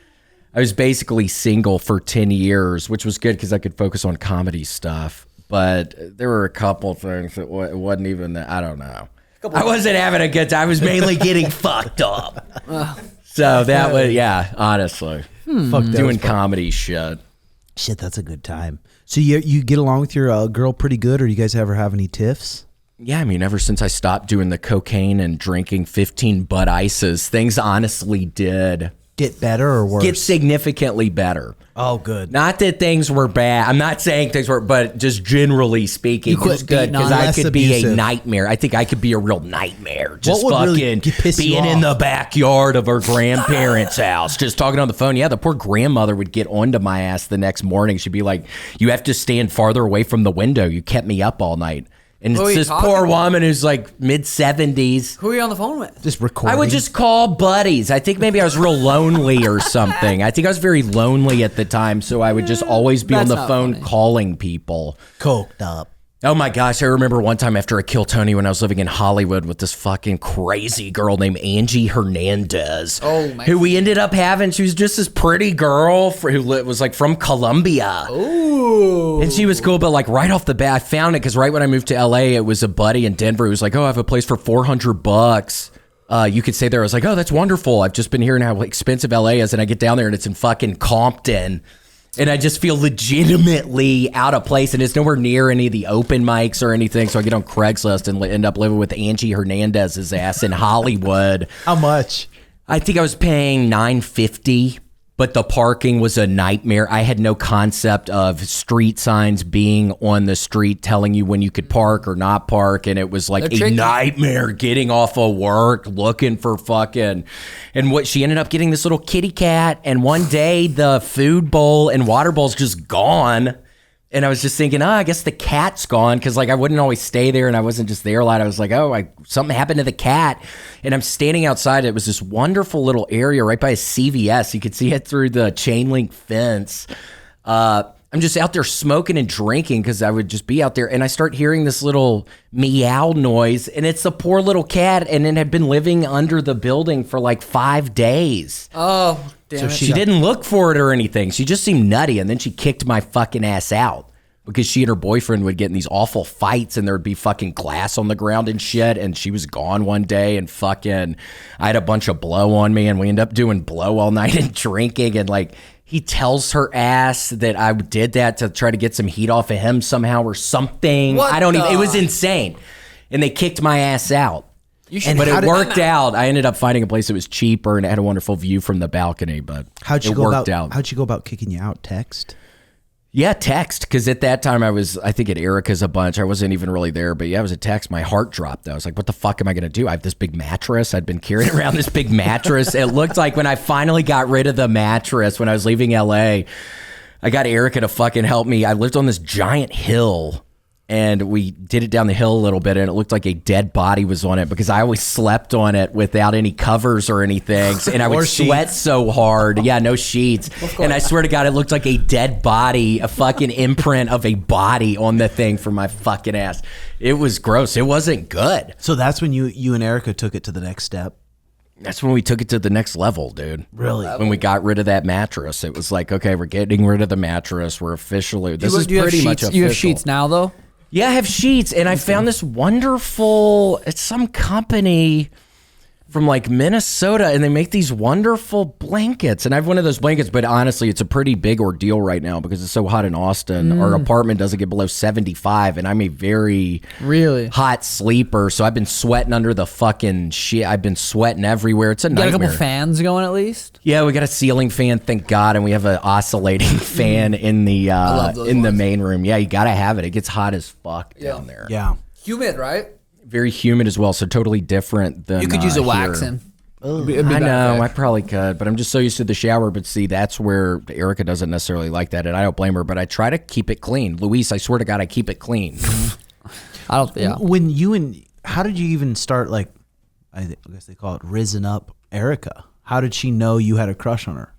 I was basically single for 10 years, which was good because I could focus on comedy stuff. But there were a couple things that it wasn't even, I don't know. I wasn't having a good time. I was mainly getting fucked up. So that was, yeah, honestly. Doing comedy shit. Shit, that's a good time. So you get along with your girl pretty good, or you guys ever have any tiffs? Yeah, I mean, ever since I stopped doing the cocaine and drinking 15 Bud Ices, things honestly did Get better or worse? get significantly better. Oh, good. Not that things were bad. I'm not saying things were, but just generally speaking, You it was quit good beating because on I less could be a abusive. nightmare. I think I could be a real nightmare. Just would really fucking piss you being in off? the backyard of our grandparents' house, just talking on the phone. Yeah, the poor grandmother would get onto my ass the next morning. She'd be like, "You have to stand farther away from the window. You kept me up all night." And Who are it's you this talking poor to? woman who's like mid-70s. Who are you on the phone with? Just recording. I would just call buddies. I think maybe I was real lonely or something. I think I was very lonely at the time, so I would just always be on That's the not phone funny. calling people. coked up. Oh my gosh, I remember one time after I killed Tony when I was living in Hollywood with this fucking crazy girl named Angie Hernandez. Oh, my who we ended up having. She was just this pretty girl who was like from Colombia. Ooh. And she was cool, but like right off the bat, I found it because right when I moved to LA, it was a buddy in Denver who was like, "Oh, I have a place for $400. You could stay there." I was like, "Oh, that's wonderful. I've just been hearing how expensive LA is." And I get down there and it's in fucking Compton. And I just feel legitimately out of place, and it's nowhere near any of the open mics or anything. So I get on Craigslist and end up living with Angie Hernandez's ass in Hollywood. How much? I think I was paying $950, but the parking was a nightmare. I had no concept of street signs being on the street telling you when you could park or not park, and it was like They're a tricky. nightmare getting off of work looking for fucking. And what she ended up getting this little kitty cat, and one day the food bowl and water bowl's just gone. And I was just thinking, I guess the cat's gone, because like I wouldn't always stay there, and I wasn't just there a lot. I was like, something happened to the cat. And I'm standing outside. It was this wonderful little area right by a CVS. You could see it through the chain link fence. I'm just out there smoking and drinking because I would just be out there, and I start hearing this little meow noise, and it's the poor little cat, and it had been living under the building for like 5 days. Oh, damn So it. she didn't look for it or anything. She just seemed nutty, and then she kicked my fucking ass out because she and her boyfriend would get in these awful fights, and there'd be fucking glass on the ground and shit, and she was gone one day, and fucking I had a bunch of blow on me, and we ended up doing blow all night and drinking, and like he tells her ass that I did that to try to get some heat off of him somehow or something. What I don't even, it the- was insane. And they kicked my ass out. But how it did- worked out. I ended up finding a place that was cheaper and it had a wonderful view from the balcony, but How'd you it go worked about? out. How'd you go about kicking you out? Text. Yeah, text, because at that time I think at Erica's a bunch. I wasn't even really there, but yeah, it was a text. My heart dropped. I was like, what the fuck am I going to do? I have this big mattress. I'd been carrying around this big mattress. It looked like when I finally got rid of the mattress when I was leaving LA, I got Erica to fucking help me. I lived on this giant hill, and we did it down the hill a little bit, and it looked like a dead body was on it because I always slept on it without any covers or anything, and I would sweat so hard. Yeah, no sheets. And I swear to God, it looked like a dead body, a fucking imprint of a body on the thing for my fucking ass. It was gross. It wasn't good. So that's when you and Erica took it to the next step. That's when we took it to the next level, dude. Really? When we got rid of that mattress, it was like, okay, we're getting rid of the mattress. We're officially, this is pretty much official. You have sheets now, though? Yeah, I have sheets, and I found this wonderful, it's some company from like Minnesota, and they make these wonderful blankets, and I have one of those blankets, but honestly, it's a pretty big ordeal right now because it's so hot in Austin. Our apartment doesn't get below 75, and I'm a very Really? hot sleeper, so I've been sweating under the fucking shit. I've been sweating everywhere. It's a Got a nightmare. couple fans going at least? Yeah, we got a ceiling fan, thank God, and we have an oscillating fan in the main room. Yeah, you gotta have it. It gets hot as fuck down there. Yeah. Humid, right? Very humid as well, so totally different than You could use a here. waxing. I know, I probably could, but I'm just so used to the shower. But see, that's where Erica doesn't necessarily like that, and I don't blame her. But I try to keep it clean. Luis, I swear to God, I keep it clean. I don't. Yeah. When you and how did you even start? Like, I guess they call it risen up Erica. How did she know you had a crush on her?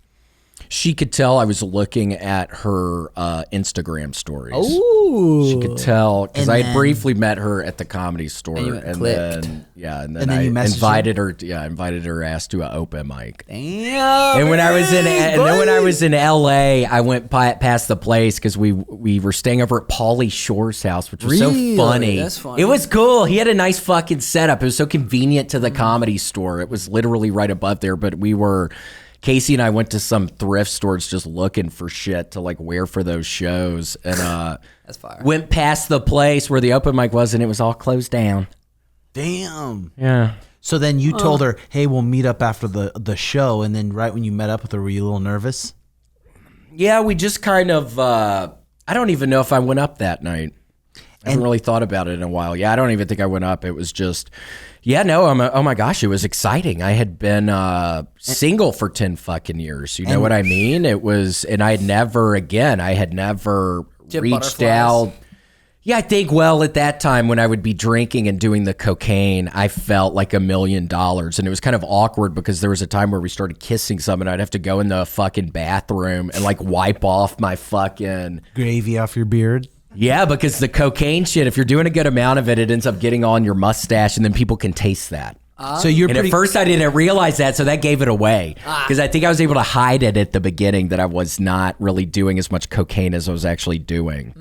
She could tell I was looking at her Instagram stories. Ooh. She could tell because And I had then- briefly met her at the Comedy Store, And you and clicked. then And then you I messaged invited her. Yeah, I invited her ass to an open mic. Damn. And when I was in LA, I went past the place because we were staying over at Pauly Shore's house, which was Really? so funny. That's funny. It was cool. He had a nice fucking setup. It was so convenient to the Comedy Store. It was literally right above there. But Casey and I went to some thrift stores just looking for shit to like wear for those shows, and That's fire. went past the place where the open mic was, and it was all closed down. Damn. Yeah. So then you told her, "Hey, we'll meet up after the show." And then right when you met up with her, were you a little nervous? Yeah, we just kind of, I don't even know if I went up that night. I haven't really thought about it in a while. Yeah, I don't even think I went up. It was just, oh my gosh, it was exciting. I had been single for 10 fucking years. You know what I mean? It was, and I had never Get reached butterflies. out. Yeah, I think, well, at that time when I would be drinking and doing the cocaine, I felt like $1 million. And it was kind of awkward because there was a time where we started kissing someone. I'd have to go in the fucking bathroom and like wipe off my fucking... Gravy off your beard. Yeah, because the cocaine shit, if you're doing a good amount of it, it ends up getting on your mustache and then people can taste that. So you're And pretty. at first I didn't realize that, so that gave it away. Because I think I was able to hide it at the beginning that I was not really doing as much cocaine as I was actually doing.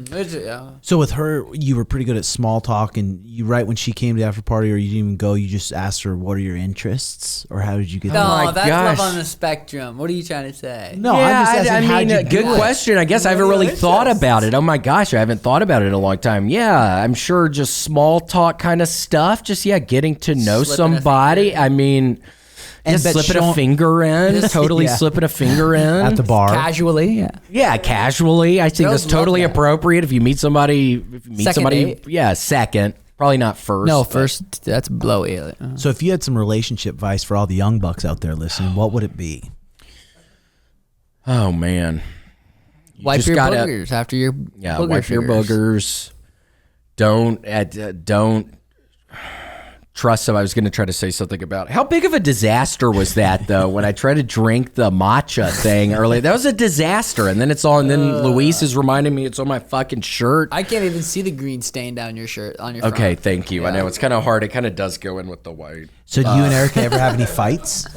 Yeah. So with her, you were pretty good at small talk, and you right when she came to the after party, or you didn't even go, you just asked her, "What are your interests?" Or how did you get? No, my that's gosh. love on the spectrum. What are you trying to say? No, I'm just asking, I how'd mean, you good do it? question. I guess I haven't really thought about it. Oh my gosh, I haven't thought about it in a long time. Yeah, I'm sure just small talk kind of stuff. Just, getting to know Slipping a somebody. I mean, And just but slipping a showing- finger in, totally Yeah. slipping a finger in. At the bar. Casually, yeah. Yeah, casually. I think Girls that's totally love that. appropriate if you meet somebody. Second date. Yeah, second. Probably not first. No, but- first, that's blowy. So if you had some relationship advice for all the young bucks out there listening, what would it be? Oh man. Wipe your boogers after your wipe your boogers. Don't trust them. I was going to try to say something about how big of a disaster was that though when I tried to drink the matcha thing earlier. That was a disaster, and then Luis is reminding me it's on my fucking shirt. I can't even see the green stain down your shirt on your front. Okay, thank you. Yeah. I know it's kind of hard. It kind of does go in with the white. So do you and Erica ever have any fights?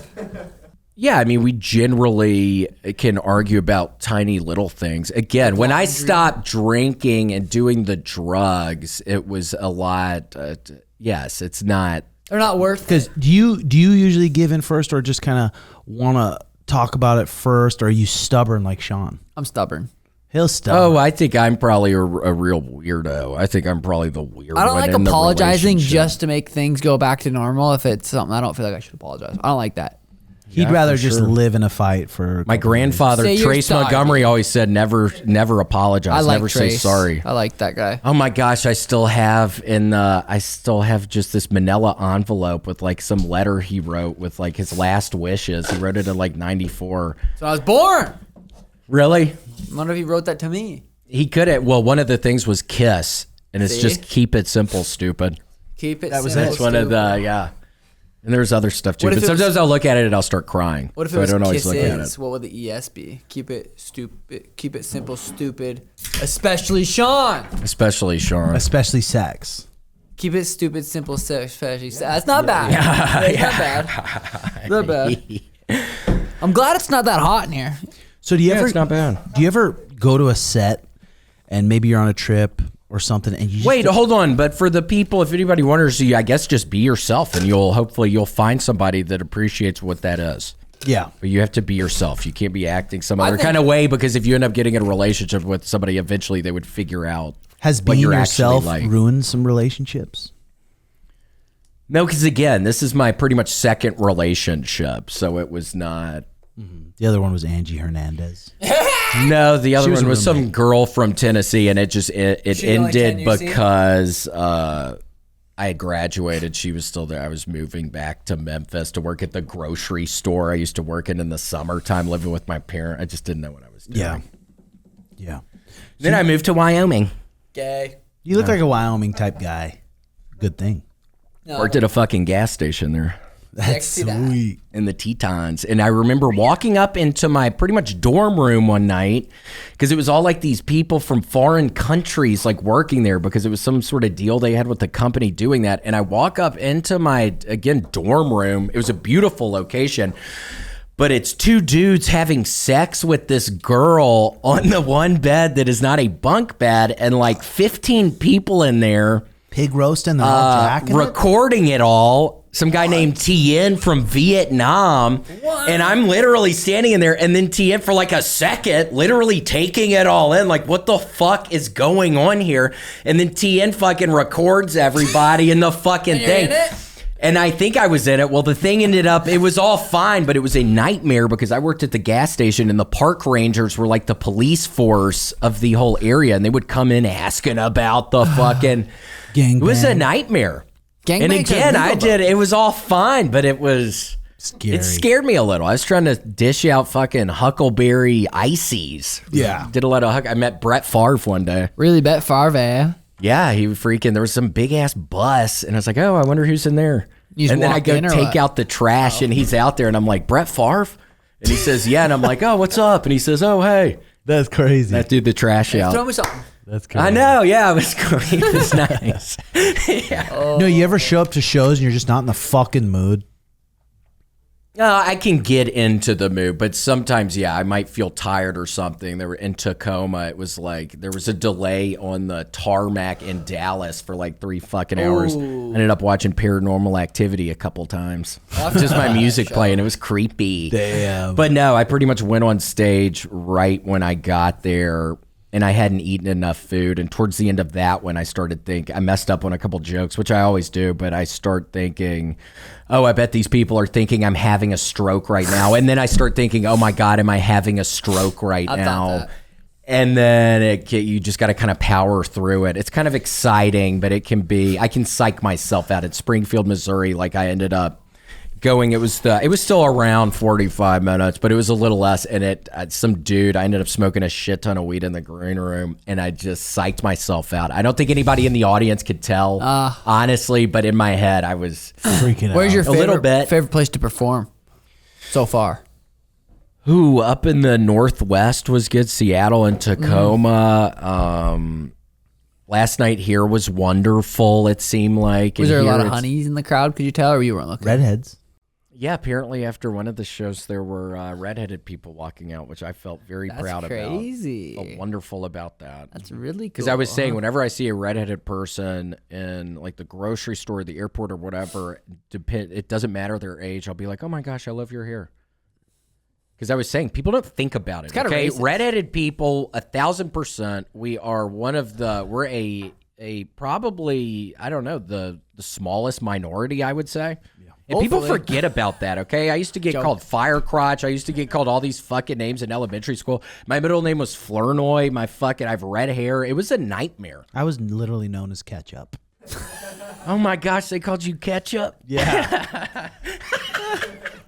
Yeah, I mean, we generally can argue about tiny little things. Again, when I stopped drinking and doing the drugs, it was a lot. Yes, it's not. They're not worth. Because do you usually give in first, or just kind of want to talk about it first, or are you stubborn like Sean? I'm stubborn. He'll stubborn. Oh, I think I'm probably a real weirdo. I think I'm probably the weird one. I don't like apologizing just to make things go back to normal. If it's something I don't feel like I should apologize, I don't like that. He'd rather just live in a fight for. My grandfather, Trace Montgomery, always said, never apologize, never say sorry. I like that guy. Oh my gosh, I still have just this manila envelope with like some letter he wrote with like his last wishes. He wrote it in like 94. So I was born. Really? I wonder if he wrote that to me. He could have. Well, one of the things was kiss, and it's just keep it simple, stupid. Keep it simple. That's one of the And there's other stuff too. But sometimes I'll look at it and I'll start crying. What if it was kisses? What would the ES be? Keep it stupid. Keep it simple, stupid. Especially Sean. Especially Sean. Especially sex. Keep it stupid, simple, especially sex. That's not bad. It's not bad. I'm glad it's not that hot in here. So do you ever? It's not bad. Do you ever go to a set and maybe you're on a trip or something and you wait, hold on. But for the people, if anybody wonders, I guess just be yourself, and hopefully you'll find somebody that appreciates what that is. Yeah, but you have to be yourself. You can't be acting some other kind of way, because if you end up getting in a relationship with somebody, eventually they would figure out. Has being yourself ruined some relationships? No, because again, this is my pretty much second relationship, so it was not. Mm-hmm. The other one was Angie Hernandez. No, the other one was some girl from Tennessee, and it ended because I had graduated. She was still there. I was moving back to Memphis to work at the grocery store I used to work in the summertime, living with my parents. I just didn't know what I was doing. Yeah. Then I moved to Wyoming. Gay. You look like a Wyoming type guy. Good thing. No. Worked at a fucking gas station there. That's sweet. In the Tetons. And I remember walking up into my pretty much dorm room one night, because it was all like these people from foreign countries like working there, because it was some sort of deal they had with the company doing that. And I walk up into my, again, dorm room. It was a beautiful location, but it's two dudes having sex with this girl on the one bed that is not a bunk bed, and like 15 people in there. Pig roast and they're all jacking recording it all. Some guy named Tien from Vietnam. What? And I'm literally standing in there, and then Tien for like a second, literally taking it all in. Like, what the fuck is going on here? And then Tien fucking records everybody in the fucking thing. And I think I was in it. Well, the thing ended up, it was all fine, but it was a nightmare because I worked at the gas station, and the park rangers were like the police force of the whole area, and they would come in asking about the fucking gang. It was a nightmare. And again, it was all fine, but it was scary. It scared me a little. I was trying to dish out fucking Huckleberry ices. Yeah. Did a lot of I met Brett Favre one day. Really, Brett Favre? Yeah, he freaking, there was some big ass bus, and I was like, oh, I wonder who's in there. And then I go take out the trash, and he's out there, and I'm like, Brett Favre? And he says, yeah, and I'm like, oh, what's up? And he says, oh, hey. That's crazy. That dude, the trash out. Throw me something. That's crazy. I know, yeah, it was cool. It was nice. Yeah. No, you ever show up to shows and you're just not in the fucking mood? I can get into the mood, but sometimes, yeah, I might feel tired or something. They were in Tacoma. It was like there was a delay on the tarmac in Dallas for like 3 fucking hours. I ended up watching Paranormal Activity a couple times. Just my music playing. It was creepy. Damn. But no, I pretty much went on stage right when I got there, and I hadn't eaten enough food. And towards the end of that, when I started thinking, I messed up on a couple jokes, which I always do, but I start thinking, oh, I bet these people are thinking I'm having a stroke right now. And then I start thinking, oh my God, am I having a stroke right now? And then you just got to kind of power through it. It's kind of exciting, but it can be, I can psych myself out at Springfield, Missouri. Like I ended up going. It was still around 45 minutes, but it was a little less. And some dude, I ended up smoking a shit ton of weed in the green room, and I just psyched myself out. I don't think anybody in the audience could tell, honestly, but in my head, I was freaking out. Where's your favorite place to perform so far? Up in the Northwest was good. Seattle and Tacoma. Last night here was wonderful, it seemed like. Was there a lot of honeys in the crowd? Could you tell, or you weren't looking? Redheads. Yeah, apparently after one of the shows, there were redheaded people walking out, which I felt very proud crazy. about. Felt wonderful about that. That's really cool. Because I was saying, whenever I see a redheaded person in like the grocery store, the airport, or whatever, it doesn't matter their age. I'll be like, oh my gosh, I love your hair. Because I was saying, people don't think about it. Okay, redheaded people, 1,000%. We are we're a probably, I don't know, the smallest minority, I would say. Yeah. And people forget about that, okay? I used to get called Fire Crotch. I used to get called all these fucking names in elementary school. My middle name was Flournoy. I have red hair. It was a nightmare. I was literally known as Ketchup. Oh my gosh, they called you Ketchup? Yeah.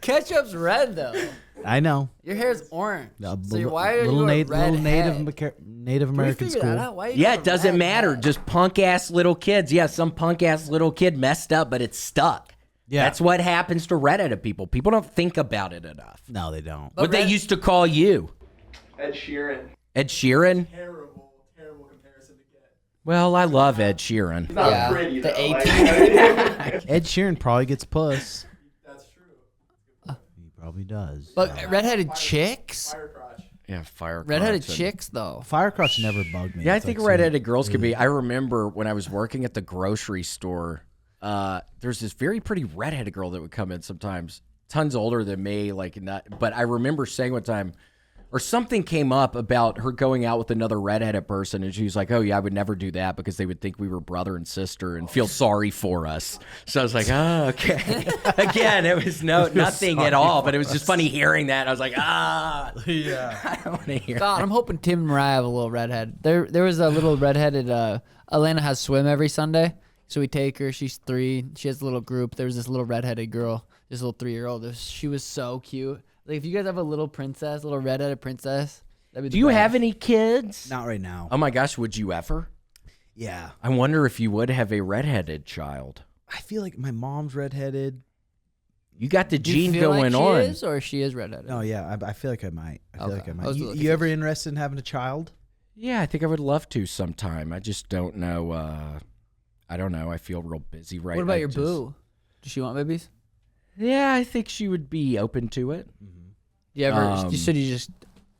Ketchup's red, though. I know. Your hair's orange. So why are little you red Native American school. Yeah, it doesn't matter. Just punk ass little kids. Yeah, some punk ass little kid messed up, but it's stuck. Yeah, that's what happens to redheaded people. People don't think about it enough. No, they don't. What they used to call you? Ed Sheeran. Ed Sheeran? Terrible comparison to get. Well, I love Ed Sheeran. He's not pretty, though. Ed Sheeran probably gets puss. Probably does. But redheaded chicks? Fire crotch. Yeah, fire crotch. Redheaded chicks, though. Fire crotch never bugged me. Yeah, I think redheaded girls could be. I remember when I was working at the grocery store, there's this very pretty redheaded girl that would come in sometimes, tons older than me, but I remember saying one time, or something came up about her going out with another redheaded person, and she was like, oh yeah, I would never do that because they would think we were brother and sister and feel sorry for us. So I was like, oh, okay. Again, it was nothing at all, but it was just funny hearing that. I was like, yeah. I don't want to hear that. I'm hoping Tim and Mariah have a little redhead. There was a little redheaded, Elena has swim every Sunday, so we take her. She's 3. She has a little group. There was this little redheaded girl, this little 3-year-old. She was so cute. Like, if you guys have a little redheaded princess, that'd be Do you have any kids? Not right now. Oh my gosh, would you ever? Yeah. I wonder if you would have a redheaded child. I feel like my mom's redheaded. You got the gene Do you feel going like on. she is, or she is redheaded? No, yeah, I feel like I might. I feel like I might. You You ever interested in having a child? Yeah, I think I would love to sometime. I just don't know. I don't know. I feel real busy right now. What about your boo? Does she want babies? Yeah, I think she would be open to it. You ever? You said you just.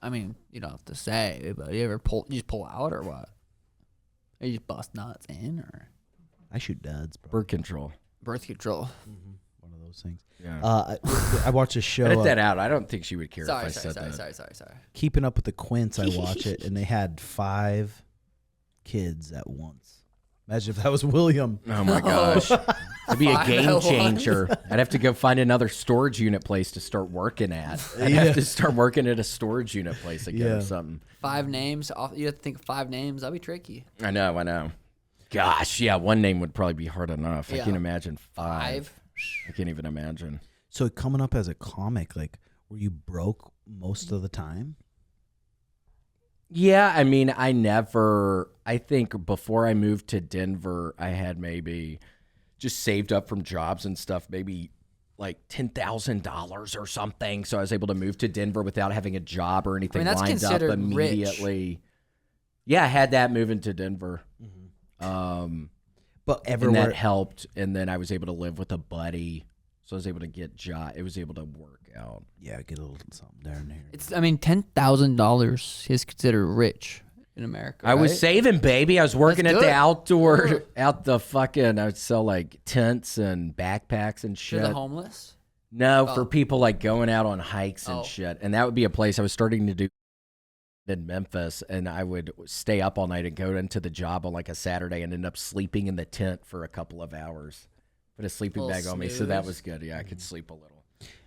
I mean, you don't have to say, but you ever pull out or what? Or you just bust nuts in, or I shoot duds, bro. Birth control. Birth control. One of those things. Yeah. I watched a show. Edit that out. I don't think she would care if I said that. Sorry. Keeping Up with the Quints. I watch it, and they had 5 kids at once. Imagine if that was William. Oh my gosh. It'd be a game changer. I'd have to go find another storage unit place to start working at. I'd have to start working at a storage unit place again or something. 5 names. You have to think of 5 names. That'd be tricky. I know. Gosh, yeah, one name would probably be hard enough. I can't imagine 5. I can't even imagine. So coming up as a comic, like, were you broke most of the time? Yeah, I mean, I think before I moved to Denver, I had maybe just saved up from jobs and stuff, maybe like $10,000 or something. So I was able to move to Denver without having a job or anything lined up immediately. Rich. Yeah, I had that moving to Denver. But and that helped. And then I was able to live with a buddy. So I was able to get job. It was able to work out. Yeah, get a little something down there. $10,000 is considered rich in America. I was saving, baby. I was working at the outdoor, I would sell like tents and backpacks and shit. For the homeless? No, for people like going out on hikes and shit. And that would be a place I was starting to do in Memphis, and I would stay up all night and go into the job on like a Saturday and end up sleeping in the tent for a couple of hours. Put a sleeping bag on me, so that was good. Yeah, I could sleep a little.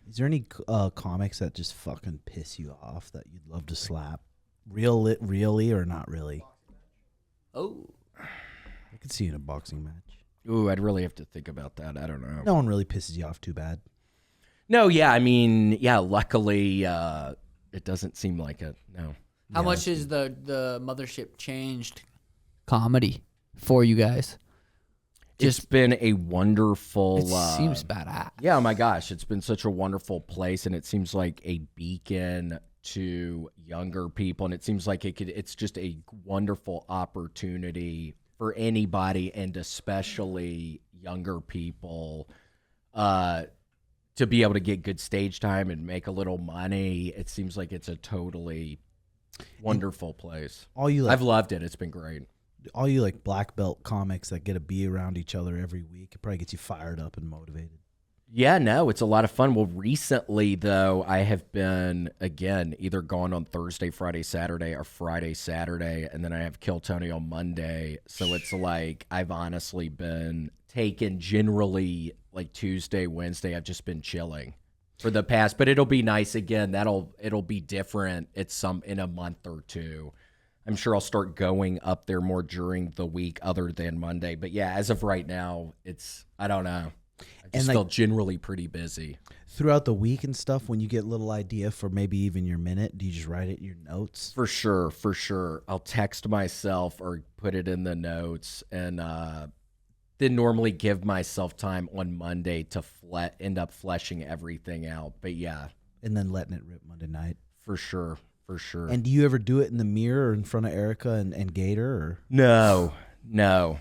Is there any comics that just fucking piss you off that you'd love to slap? Really or not really? Oh. I could see you in a boxing match. Ooh, I'd really have to think about that. I don't know. No one really pisses you off too bad. No, yeah, I mean, yeah, luckily it doesn't seem like it. No. How much has the mothership changed comedy for you guys? It's been a wonderful. It seems badass. Yeah, oh my gosh, it's been such a wonderful place, and it seems like a beacon to younger people, and it seems like it's just a wonderful opportunity for anybody, and especially younger people, to be able to get good stage time and make a little money. It seems like it's a totally wonderful place. I've loved it. It's been great. All you like black belt comics that get a bee around each other every week, it probably gets you fired up and motivated. Yeah, no, it's a lot of fun. Well, recently, though, I have been, again, either gone on Thursday, Friday, Saturday, or Friday, Saturday, and then I have Kill Tony on Monday. So it's like I've honestly been taking generally like Tuesday, Wednesday. I've just been chilling for the past, but it'll be nice again. It'll be different. It's in a month or two. I'm sure I'll start going up there more during the week other than Monday. But yeah, as of right now, I don't know. I just feel generally pretty busy. Throughout the week and stuff, when you get a little idea for maybe even your minute, do you just write it in your notes? For sure, for sure. I'll text myself or put it in the notes, and then normally give myself time on Monday to end up fleshing everything out. But yeah. And then letting it rip Monday night. For sure. For sure. And do you ever do it in the mirror or in front of Erica and Gator? Or? No.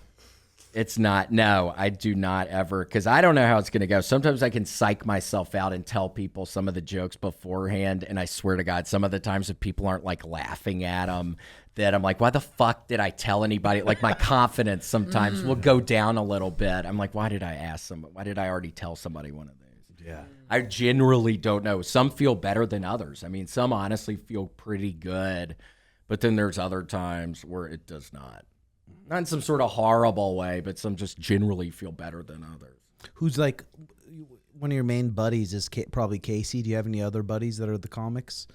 It's not. No, I do not ever, because I don't know how it's going to go. Sometimes I can psych myself out and tell people some of the jokes beforehand, and I swear to God, some of the times if people aren't like laughing at them, that I'm like, why the fuck did I tell anybody? Like my confidence sometimes will go down a little bit. I'm like, why did I ask them? Why did I already tell somebody one of these? Yeah. I generally don't know. Some feel better than others. I mean, some honestly feel pretty good, but then there's other times where it does not. Not in some sort of horrible way, but some just generally feel better than others. Who's like one of your main buddies is probably Casey. Do you have any other buddies that are the comics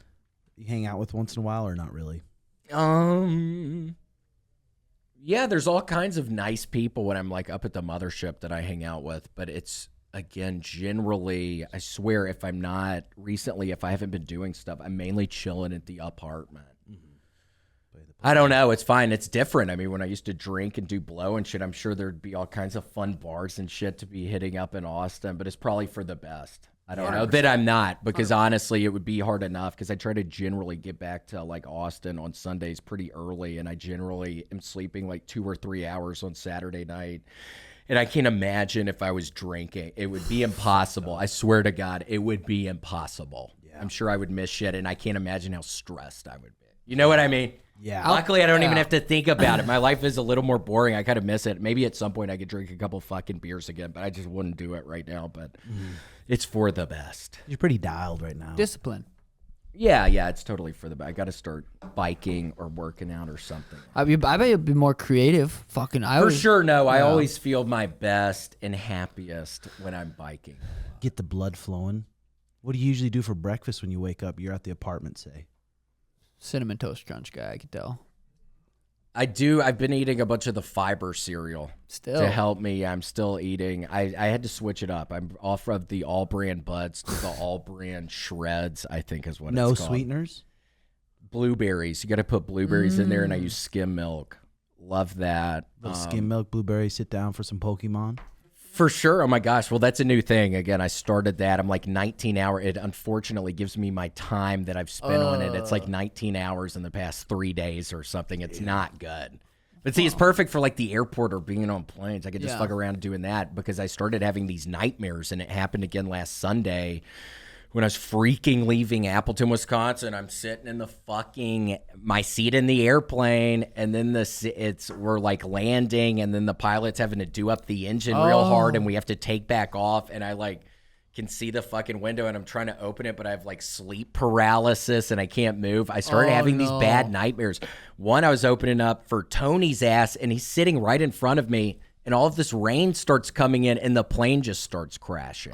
you hang out with once in a while, or not really? Yeah, there's all kinds of nice people when I'm like up at the mothership that I hang out with, but it's, again, generally, I swear, if I haven't been doing stuff, I'm mainly chilling at the apartment. I don't know. It's fine. It's different. I mean, when I used to drink and do blow and shit, I'm sure there'd be all kinds of fun bars and shit to be hitting up in Austin, but it's probably for the best. I don't know that I'm not, because honestly, it would be hard enough, because I try to generally get back to like Austin on Sundays pretty early, and I generally am sleeping like 2 or 3 hours on Saturday night. And I can't imagine if I was drinking. It would be impossible. I swear to God, it would be impossible. Yeah. I'm sure I would miss shit, and I can't imagine how stressed I would be. You know what I mean? Yeah. Luckily, I don't even have to think about it. My life is a little more boring. I kind of miss it. Maybe at some point I could drink a couple fucking beers again, but I just wouldn't do it right now. But it's for the best. You're pretty dialed right now. Discipline. Yeah, it's totally for the best. I got to start biking or working out or something. I bet you'll be more creative. Fucking, for sure. No, I always feel my best and happiest when I'm biking. Get the blood flowing. What do you usually do for breakfast when you wake up? You're at the apartment, say. Cinnamon Toast Crunch guy, I could tell. I do. I've been eating a bunch of the fiber cereal to help me. I'm still eating. I had to switch it up. I'm off of the all brand buds to the all brand shreds, I think is what it's called. No sweeteners? Blueberries. You got to put blueberries in there, and I use skim milk. Love that. Skim milk, blueberries, sit down for some Pokemon. For sure. Oh my gosh. Well, that's a new thing. Again, I started that. I'm like 19 hours. It unfortunately gives me my time that I've spent on it. It's like 19 hours in the past 3 days or something. It's not good. But see, it's perfect for like the airport or being on planes. I could just fuck around doing that, because I started having these nightmares, and it happened again last Sunday when I was freaking leaving Appleton, Wisconsin. I'm sitting in my seat in the airplane, and then we're like landing, and then the pilot's having to do up the engine real hard, and we have to take back off, and I like can see the fucking window, and I'm trying to open it, but I have like sleep paralysis, and I can't move. I started having these bad nightmares. One, I was opening up for Tony's ass, and he's sitting right in front of me, and all of this rain starts coming in, and the plane just starts crashing.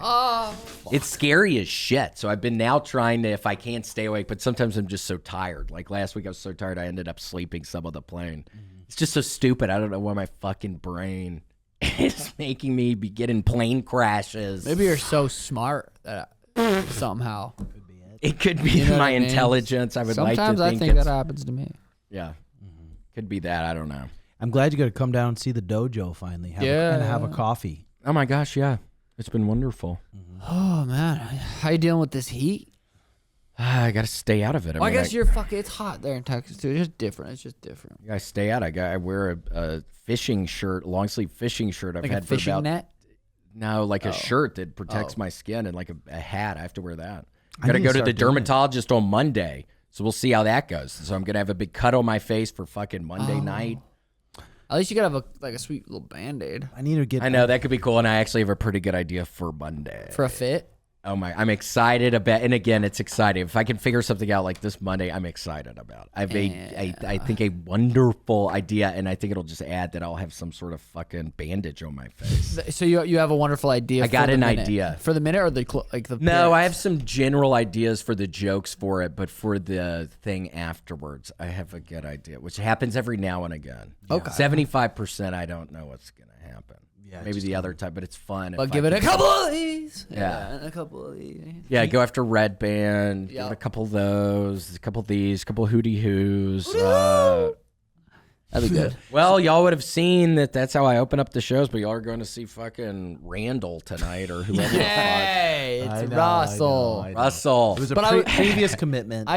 It's scary as shit. So I've been now trying to, if I can't stay awake, but sometimes I'm just so tired. Like last week I was so tired I ended up sleeping some of the plane. It's just so stupid. I don't know why my fucking brain is making me be getting plane crashes. Maybe you're so smart that somehow. It could be You know my what I mean? intelligence. I would like to Sometimes I think think that it's, happens to me. yeah, could be that. I don't know. I'm glad you got to come down and see the dojo finally. And have a coffee. Oh my gosh, yeah, it's been wonderful. Oh man, how you dealing with this heat? I gotta stay out of it. Well, I mean, guess you're fucking. It's hot there in Texas too. It's just different. It's just different. I stay out. I wear a fishing shirt, long sleeve fishing shirt. I've Like a had fishing for about net. no, like a shirt that protects my skin, and like a hat. I have to wear that. I Got to need go to to the start doing it. dermatologist on Monday, so we'll see how that goes. So I'm gonna have a big cut on my face for fucking Monday night. At least you gotta have a sweet little Band-Aid I need to get. I know that could be cool, and I actually have a pretty good idea for Monday. for a fit. Oh my! I'm excited about, and again, it's exciting. If I can figure something out like this Monday, I'm excited about. I think a wonderful idea, and I think it'll just add that I'll have some sort of fucking bandage on my face. So you have a wonderful idea. I got for the an minute. idea. For the minute or the No, I lyrics? have some general ideas for the jokes for it, but for the thing afterwards, I have a good idea, which happens every now and again. Okay. 75%, I don't know what's gonna happen. Yeah, Maybe the other type, but it's fun. But if give I it a can- couple of these. Yeah. a couple of these. Yeah, go after Red Band. Give Yeah. it a couple of those, a couple of these, a couple of Hootie Hoos. That'd be good. Well, y'all would have seen that. That's how I open up the shows. But y'all are going to see fucking Randall tonight or whoever. the Hey, I it's know, Russell. I know. fuck. Russell. It was a But I- previous commitment.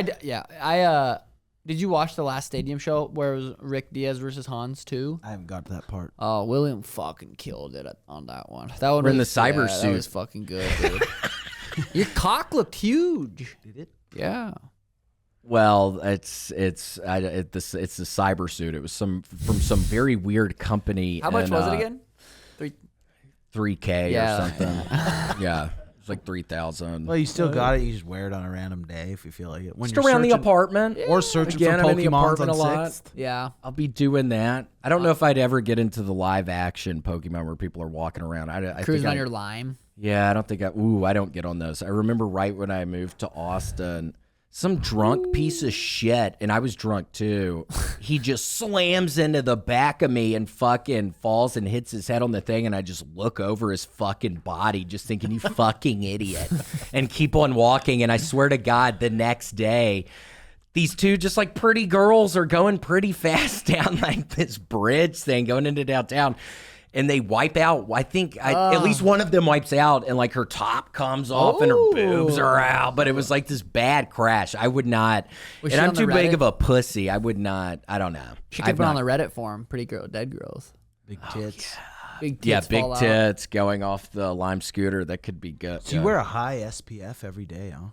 Did you watch the last stadium show where it was Rick Diaz versus Hans too? I haven't got to that part. Oh, William fucking killed it on that one. That one We're in was, the cyber That suit. was fucking good, dude. Your cock looked huge. Did it? Yeah. Well, it's the cyber suit. It was from some very weird company. How much in, was it again? 3K Yeah. or something. Yeah, it's like 3,000. Well, you still got it. You just wear it on a random day if you feel like it. When Just around the searching- apartment. or searching Again, for I'm in the Pokemons apartment on a lot. 6th. Yeah. I'll be doing that. I don't know if I'd ever get into the live action Pokemon where people are walking around. I Cruising think on your lime. Yeah, I don't think I don't get on those. I remember right when I moved to Austin, some drunk piece of shit, and I was drunk too. He just slams into the back of me and fucking falls and hits his head on the thing, and I just look over his fucking body, just thinking, you fucking idiot, and keep on walking. And I swear to God, the next day, these two just like pretty girls are going pretty fast down like this bridge thing going into downtown. And they wipe out. I think at least one of them wipes out, and like her top comes off and her boobs are out. But it was like this bad crash. I would not. Was And she I'm on the too big Reddit? of a pussy. I would not. I don't know. She could put on the Reddit forum. Pretty girl, dead girls. Big tits. Big tits Yeah, big fall out. tits going off the Lime scooter. That could be good. So you wear a high SPF every day, huh?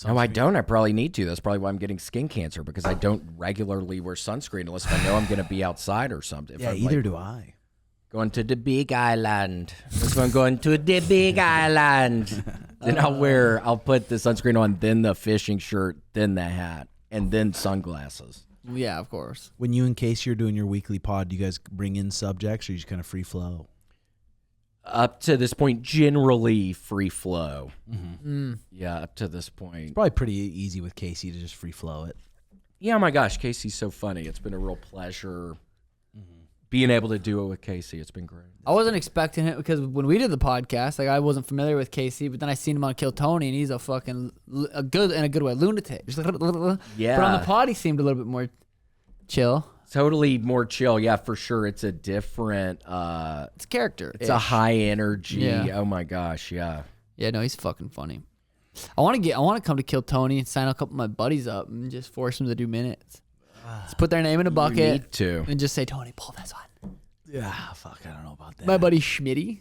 No, I don't. I probably need to. That's probably why I'm getting skin cancer, because I don't regularly wear sunscreen unless I know I'm going to be outside or something. If Yeah, I'm, either like, do I. Going to the big island. This one going to the big island. Then I'll put the sunscreen on, then the fishing shirt, then the hat, and then sunglasses. Yeah, of course. When you and Casey are doing your weekly pod, do you guys bring in subjects or you just kind of free flow? Up to this point, generally free flow. Yeah, up to this point. Probably pretty easy with Casey to just free flow it. Yeah, my gosh, Casey's so funny. It's been a real pleasure being able to do it with Casey. It's been great. I wasn't expecting it because when we did the podcast, like I wasn't familiar with Casey, but then I seen him on Kill Tony, and he's a fucking a good way lunatic. Just Yeah. But on the pod, he seemed a little bit more chill. Totally more chill. Yeah, for sure. It's a different, It's character. it's a high energy. Yeah. Oh my gosh, yeah. Yeah, no, he's fucking funny. I want to come to Kill Tony and sign a couple of my buddies up and just force them to do minutes. Just put their name in a bucket need to. and just say, Tony, pull this one. Yeah, fuck, I don't know about that. My buddy Schmitty,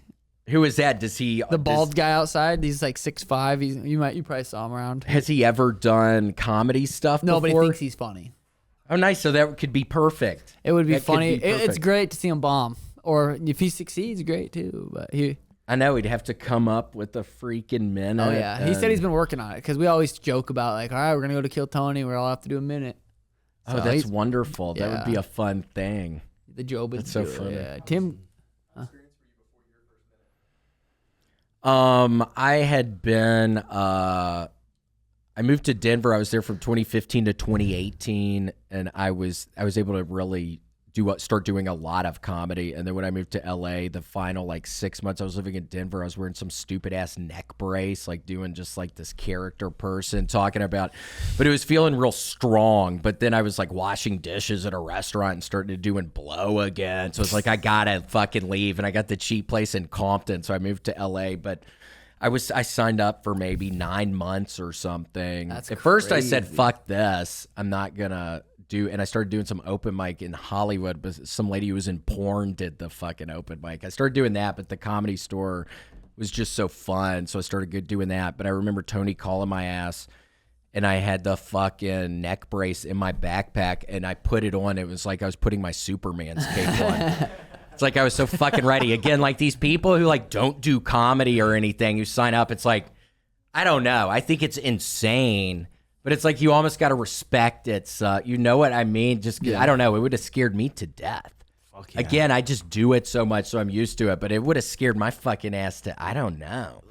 Who is that? Does he the bald guy outside, he's like 6'5". You probably saw him around. Has he ever done comedy stuff No, but he before? thinks he's funny. Oh, nice. So that could be perfect. It would be That could funny. be It's perfect. great to see him bomb, or if he succeeds, great too. But I know he'd have to come up with a freaking minute. oh yeah, he said he's been working on it because we always joke about like, all right, we're gonna go to Kill Tony, we'll all have to do a minute. Oh, So that's he's- wonderful. That would be yeah. a fun thing. The job is That's so good. funny. Yeah. Tim, I had been. I moved to Denver. I was there from 2015 to 2018, and I was able to really start doing a lot of comedy. And then when I moved to LA, the final like 6 months I was living in Denver, I was wearing some stupid ass neck brace, like doing just like this character person talking about, but it was feeling real strong. But then I was like washing dishes at a restaurant and started doing blow again. So it's like, I gotta fucking leave. And I got the cheap place in Compton. So I moved to LA, but I signed up for maybe 9 months or something. That's At first I crazy. said, fuck this. I'm not gonna and I started doing some open mic in Hollywood, but some lady who was in porn did the fucking open mic. I started doing that, but the Comedy Store was just so fun. So I started doing that. But I remember Tony calling my ass, and I had the fucking neck brace in my backpack, and I put it on. It was like I was putting my Superman's cape on. It's like I was so fucking ready. Again, like these people who like don't do comedy or anything, who sign up, it's like, I don't know. I think it's insane. But it's like you almost got to respect it. So, you know what I mean? Just I don't know. It would have scared me to death. Fuck yeah. Again, I just do it so much, so I'm used to it. But it would have scared my fucking ass to. I don't know.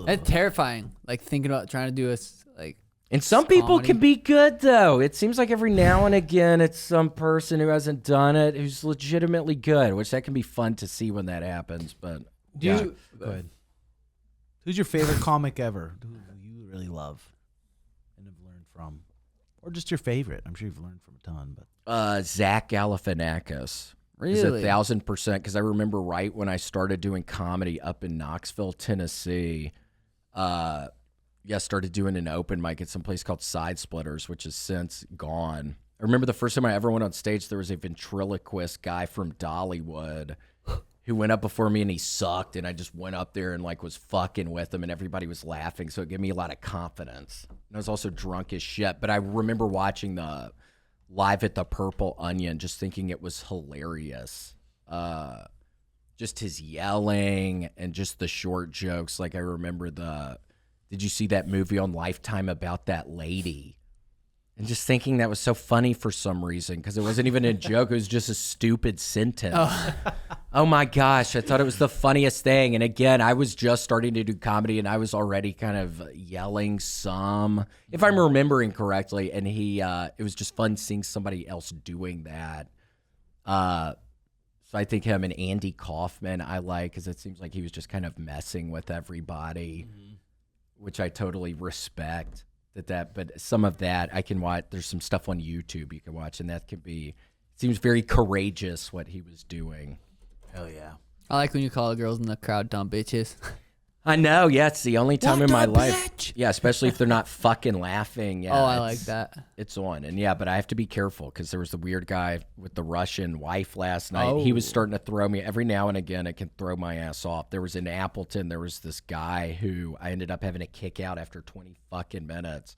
It's terrifying. Like thinking about trying to do And some people comedy. can be good though. It seems like every now and again, it's some person who hasn't done it who's legitimately good, which that can be fun to see when that happens. But Go ahead. Who's your favorite comic ever? Who you really love and have learned from, or just your favorite? I'm sure you've learned from a ton, but Zach Galifianakis. Really? Is 1,000%, because I remember right when I started doing comedy up in Knoxville, Tennessee, started doing an open mic at some place called Side Splitters, which has since gone. I remember the first time I ever went on stage, there was a ventriloquist guy from Dollywood who went up before me, and he sucked, and I just went up there and like was fucking with him, and everybody was laughing, so it gave me a lot of confidence. And I was also drunk as shit, but I remember watching the Live at the Purple Onion, just thinking it was hilarious. Just his yelling and just the short jokes. Like I remember did you see that movie on Lifetime about that lady? And just thinking that was so funny for some reason, because it wasn't even a joke. It was just a stupid sentence. Oh my gosh. I thought it was the funniest thing. And again, I was just starting to do comedy, and I was already kind of yelling some, if I'm remembering correctly. And it was just fun seeing somebody else doing that. So I think him and Andy Kaufman I like, because it seems like he was just kind of messing with everybody, which I totally respect. But some of that I can watch. There's some stuff on YouTube you can watch, and that could be. It seems very courageous what he was doing. hell yeah. I like when you call the girls in the crowd dumb bitches. I know. Yeah, it's the only time What in my the life. bitch? Yeah, especially if they're not fucking laughing. Yeah, I like that. It's on, and yeah, but I have to be careful because there was the weird guy with the Russian wife last night. He was starting to throw me every now and again. It can throw my ass off. There was in Appleton. There was this guy who I ended up having to kick out after 20 fucking minutes.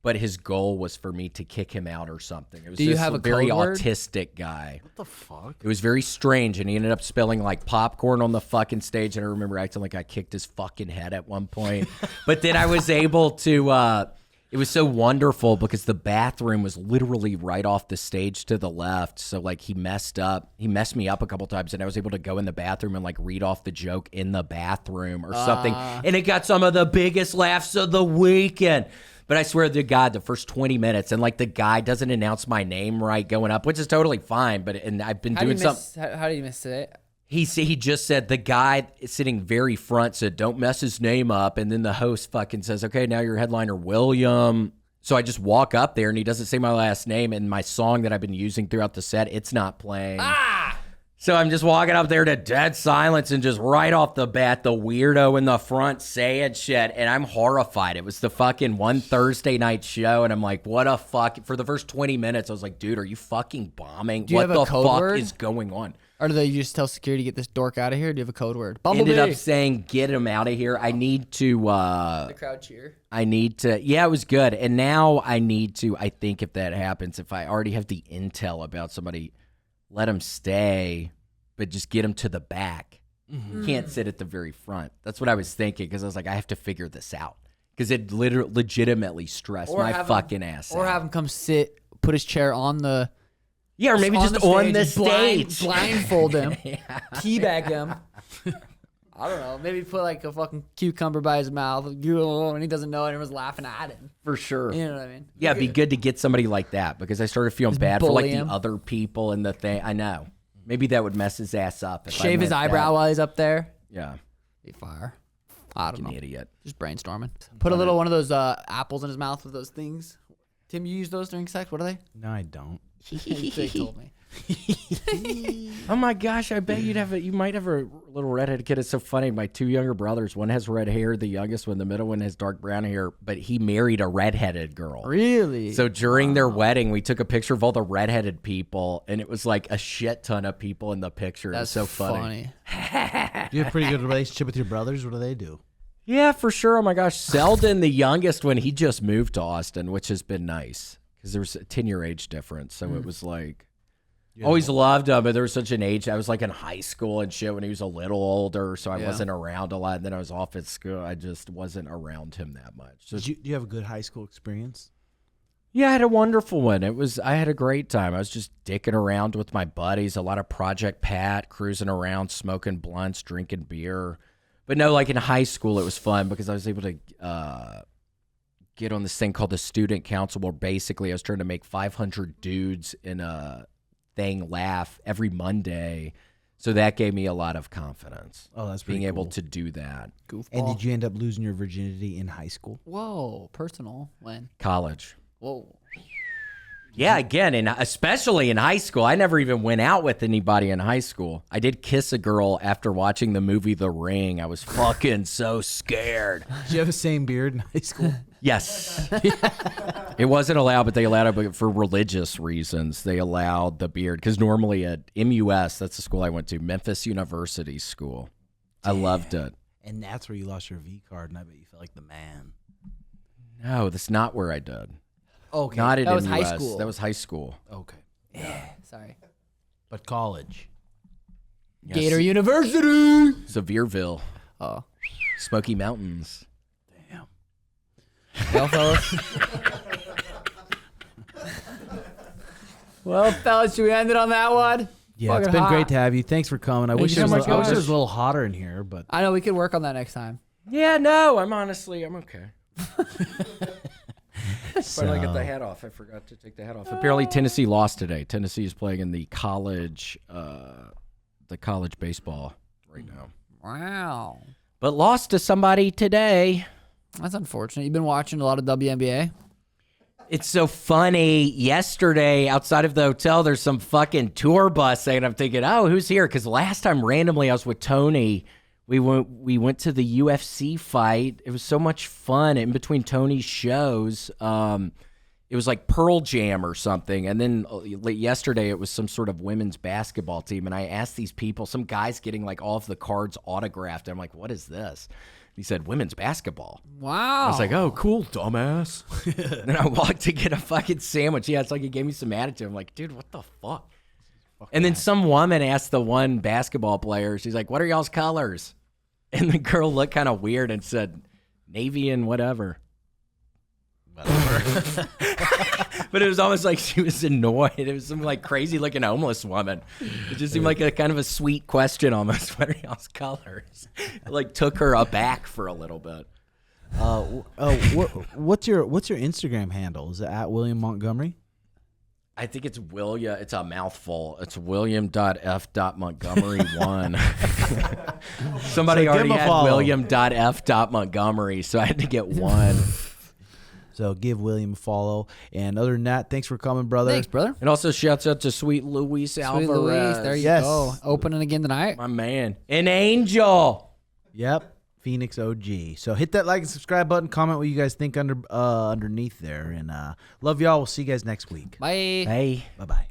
But his goal was for me to kick him out or something. It was Do you this have a very code word? autistic guy. What the fuck? It was very strange, and he ended up spilling like popcorn on the fucking stage. And I remember acting like I kicked his fucking head at one point. But then I was able to. It was so wonderful because the bathroom was literally right off the stage to the left. So like he messed me up a couple times, and I was able to go in the bathroom and like read off the joke in the bathroom or something. And it got some of the biggest laughs of the weekend. But I swear to God, the first 20 minutes, and like the guy doesn't announce my name right going up, which is totally fine. And I've been doing something. How do you miss it? He just said, the guy sitting very front said, don't mess his name up. And then the host fucking says, okay, now your headliner, William. So I just walk up there, and he doesn't say my last name. And my song that I've been using throughout the set, it's not playing. So I'm just walking up there to dead silence, and just right off the bat, the weirdo in the front saying shit, and I'm horrified. It was the fucking one Thursday night show, and I'm like, what a fuck. For the first 20 minutes, I was like, dude, are you fucking bombing? Do you What have a the code fuck word? is going on? Or do they just tell security, get this dork out of here? Do you have a code word? Bumblebee. Ended up saying, get him out of here. I need to, The crowd cheer. yeah, it was good. And now I need to, I think if that happens, if I already have the intel about somebody, let him stay, but just get him to the back. You can't sit at the very front. That's what I was thinking, because I was like, I have to figure this out. Because it legitimately stressed my fucking ass Or out. have him come sit, put his chair on the... Yeah, or maybe just on the stage. Blindfold him. Teabag him. I don't know. Maybe put like a fucking cucumber by his mouth, and he doesn't know it, and everyone's laughing at him. For sure. You know what I mean? Yeah, it'd be good to get somebody like that, because I started feeling bad for like bully the him. other people and the thing. I know. Maybe that would mess his ass up. If I Shave his meant eyebrow that. while he's up there. Yeah. Be fire. I don't An know. idiot. Just brainstorming. Put a little one of those apples in his mouth with those things. Tim, you use those during sex? What are they? No, I don't. They told me. Oh my gosh! I bet you might have a little redheaded kid. It's so funny. My 2 younger brothers, one has red hair, the youngest one, the middle one has dark brown hair. But he married a redheaded girl. Really? So during their wedding, we took a picture of all the redheaded people, and it was like a shit ton of people in the picture. That's it was so funny. Do you have a pretty good relationship with your brothers? What do they do? Yeah, for sure. Oh my gosh, Selden, the youngest one, he just moved to Austin, which has been nice because there was a 10-year age difference. So it was like. Always loved him, but there was such an age. I was like in high school and shit when he was a little older, so I wasn't around a lot. And then I was off at school. I just wasn't around him that much. So, Do you have a good high school experience? yeah, I had a wonderful one. I had a great time. I was just dicking around with my buddies, a lot of Project Pat, cruising around, smoking blunts, drinking beer. But no, like in high school, it was fun because I was able to get on this thing called the Student Council, where basically I was trying to make 500 dudes in a thing laugh every Monday. So that gave me a lot of confidence. Oh, that's being pretty able cool. to do that. Goofball. And did you end up losing your virginity in high school? Whoa, personal. When? College. Whoa. Yeah, again, especially in high school. I never even went out with anybody in high school. I did kiss a girl after watching the movie The Ring. I was fucking so scared. Did you have the same beard in high school? Yes. It wasn't allowed, but they allowed it but for religious reasons. They allowed the beard because normally at MUS, that's the school I went to, Memphis University School. I loved it. And that's where you lost your V card, and I bet you felt like the man. No, that's not where I did. Okay. Not at That was MUS. high school. That was high school. Okay. Sorry. But college. Yes. Gator University. Sevierville. Oh. Smoky Mountains. Damn. Well, fellas. Well, fellas, should we end it on that one? Yeah, Fucking it's been hot. great to have you. Thanks for coming. I wish you it so was much, I wish it guys. was a little hotter in here, but I know we could work on that next time. Yeah, no, I'm okay. so, Finally get the hat off. I forgot to take the hat off. Apparently Tennessee lost today. Tennessee is playing in the college baseball right now. Wow. But lost to somebody today. That's unfortunate. You've been watching a lot of WNBA. It's so funny. Yesterday, outside of the hotel, there's some fucking tour bus, and I'm thinking, oh, who's here? Because last time, randomly, I was with Tony. We went to the UFC fight. It was so much fun. In between Tony's shows, it was like Pearl Jam or something. And then yesterday, it was some sort of women's basketball team. And I asked these people, some guys getting like all of the cards autographed. I'm like, what is this? He said, women's basketball. Wow. I was like, oh, cool, dumbass. Then I walked to get a fucking sandwich. Yeah, it's like he gave me some attitude. I'm like, dude, what the fuck? And then some woman asked the one basketball player, she's like, what are y'all's colors? And the girl looked kind of weird and said, navy and whatever. But it was almost like she was annoyed. It was some like crazy looking homeless woman. It just seemed like a kind of a sweet question almost. What are y'all's colors? It like took her aback for a little bit. What's your Instagram handle? Is it at William Montgomery? I think it's William. It's a mouthful. It's William.f.montgomery1. Somebody So give already him a had follow. William.f.montgomery, so I had to get one. So give William a follow. And other than that, thanks for coming, brother. Thanks, brother. And also shouts out to Sweet Luis Alvarez. Sweet Louise. There you Yes. go. Opening again tonight. My man. An angel. Yep. Phoenix OG. So hit that like and subscribe button. Comment what you guys think underneath there. And love y'all. We'll see you guys next week. Bye. Hey. Bye-bye.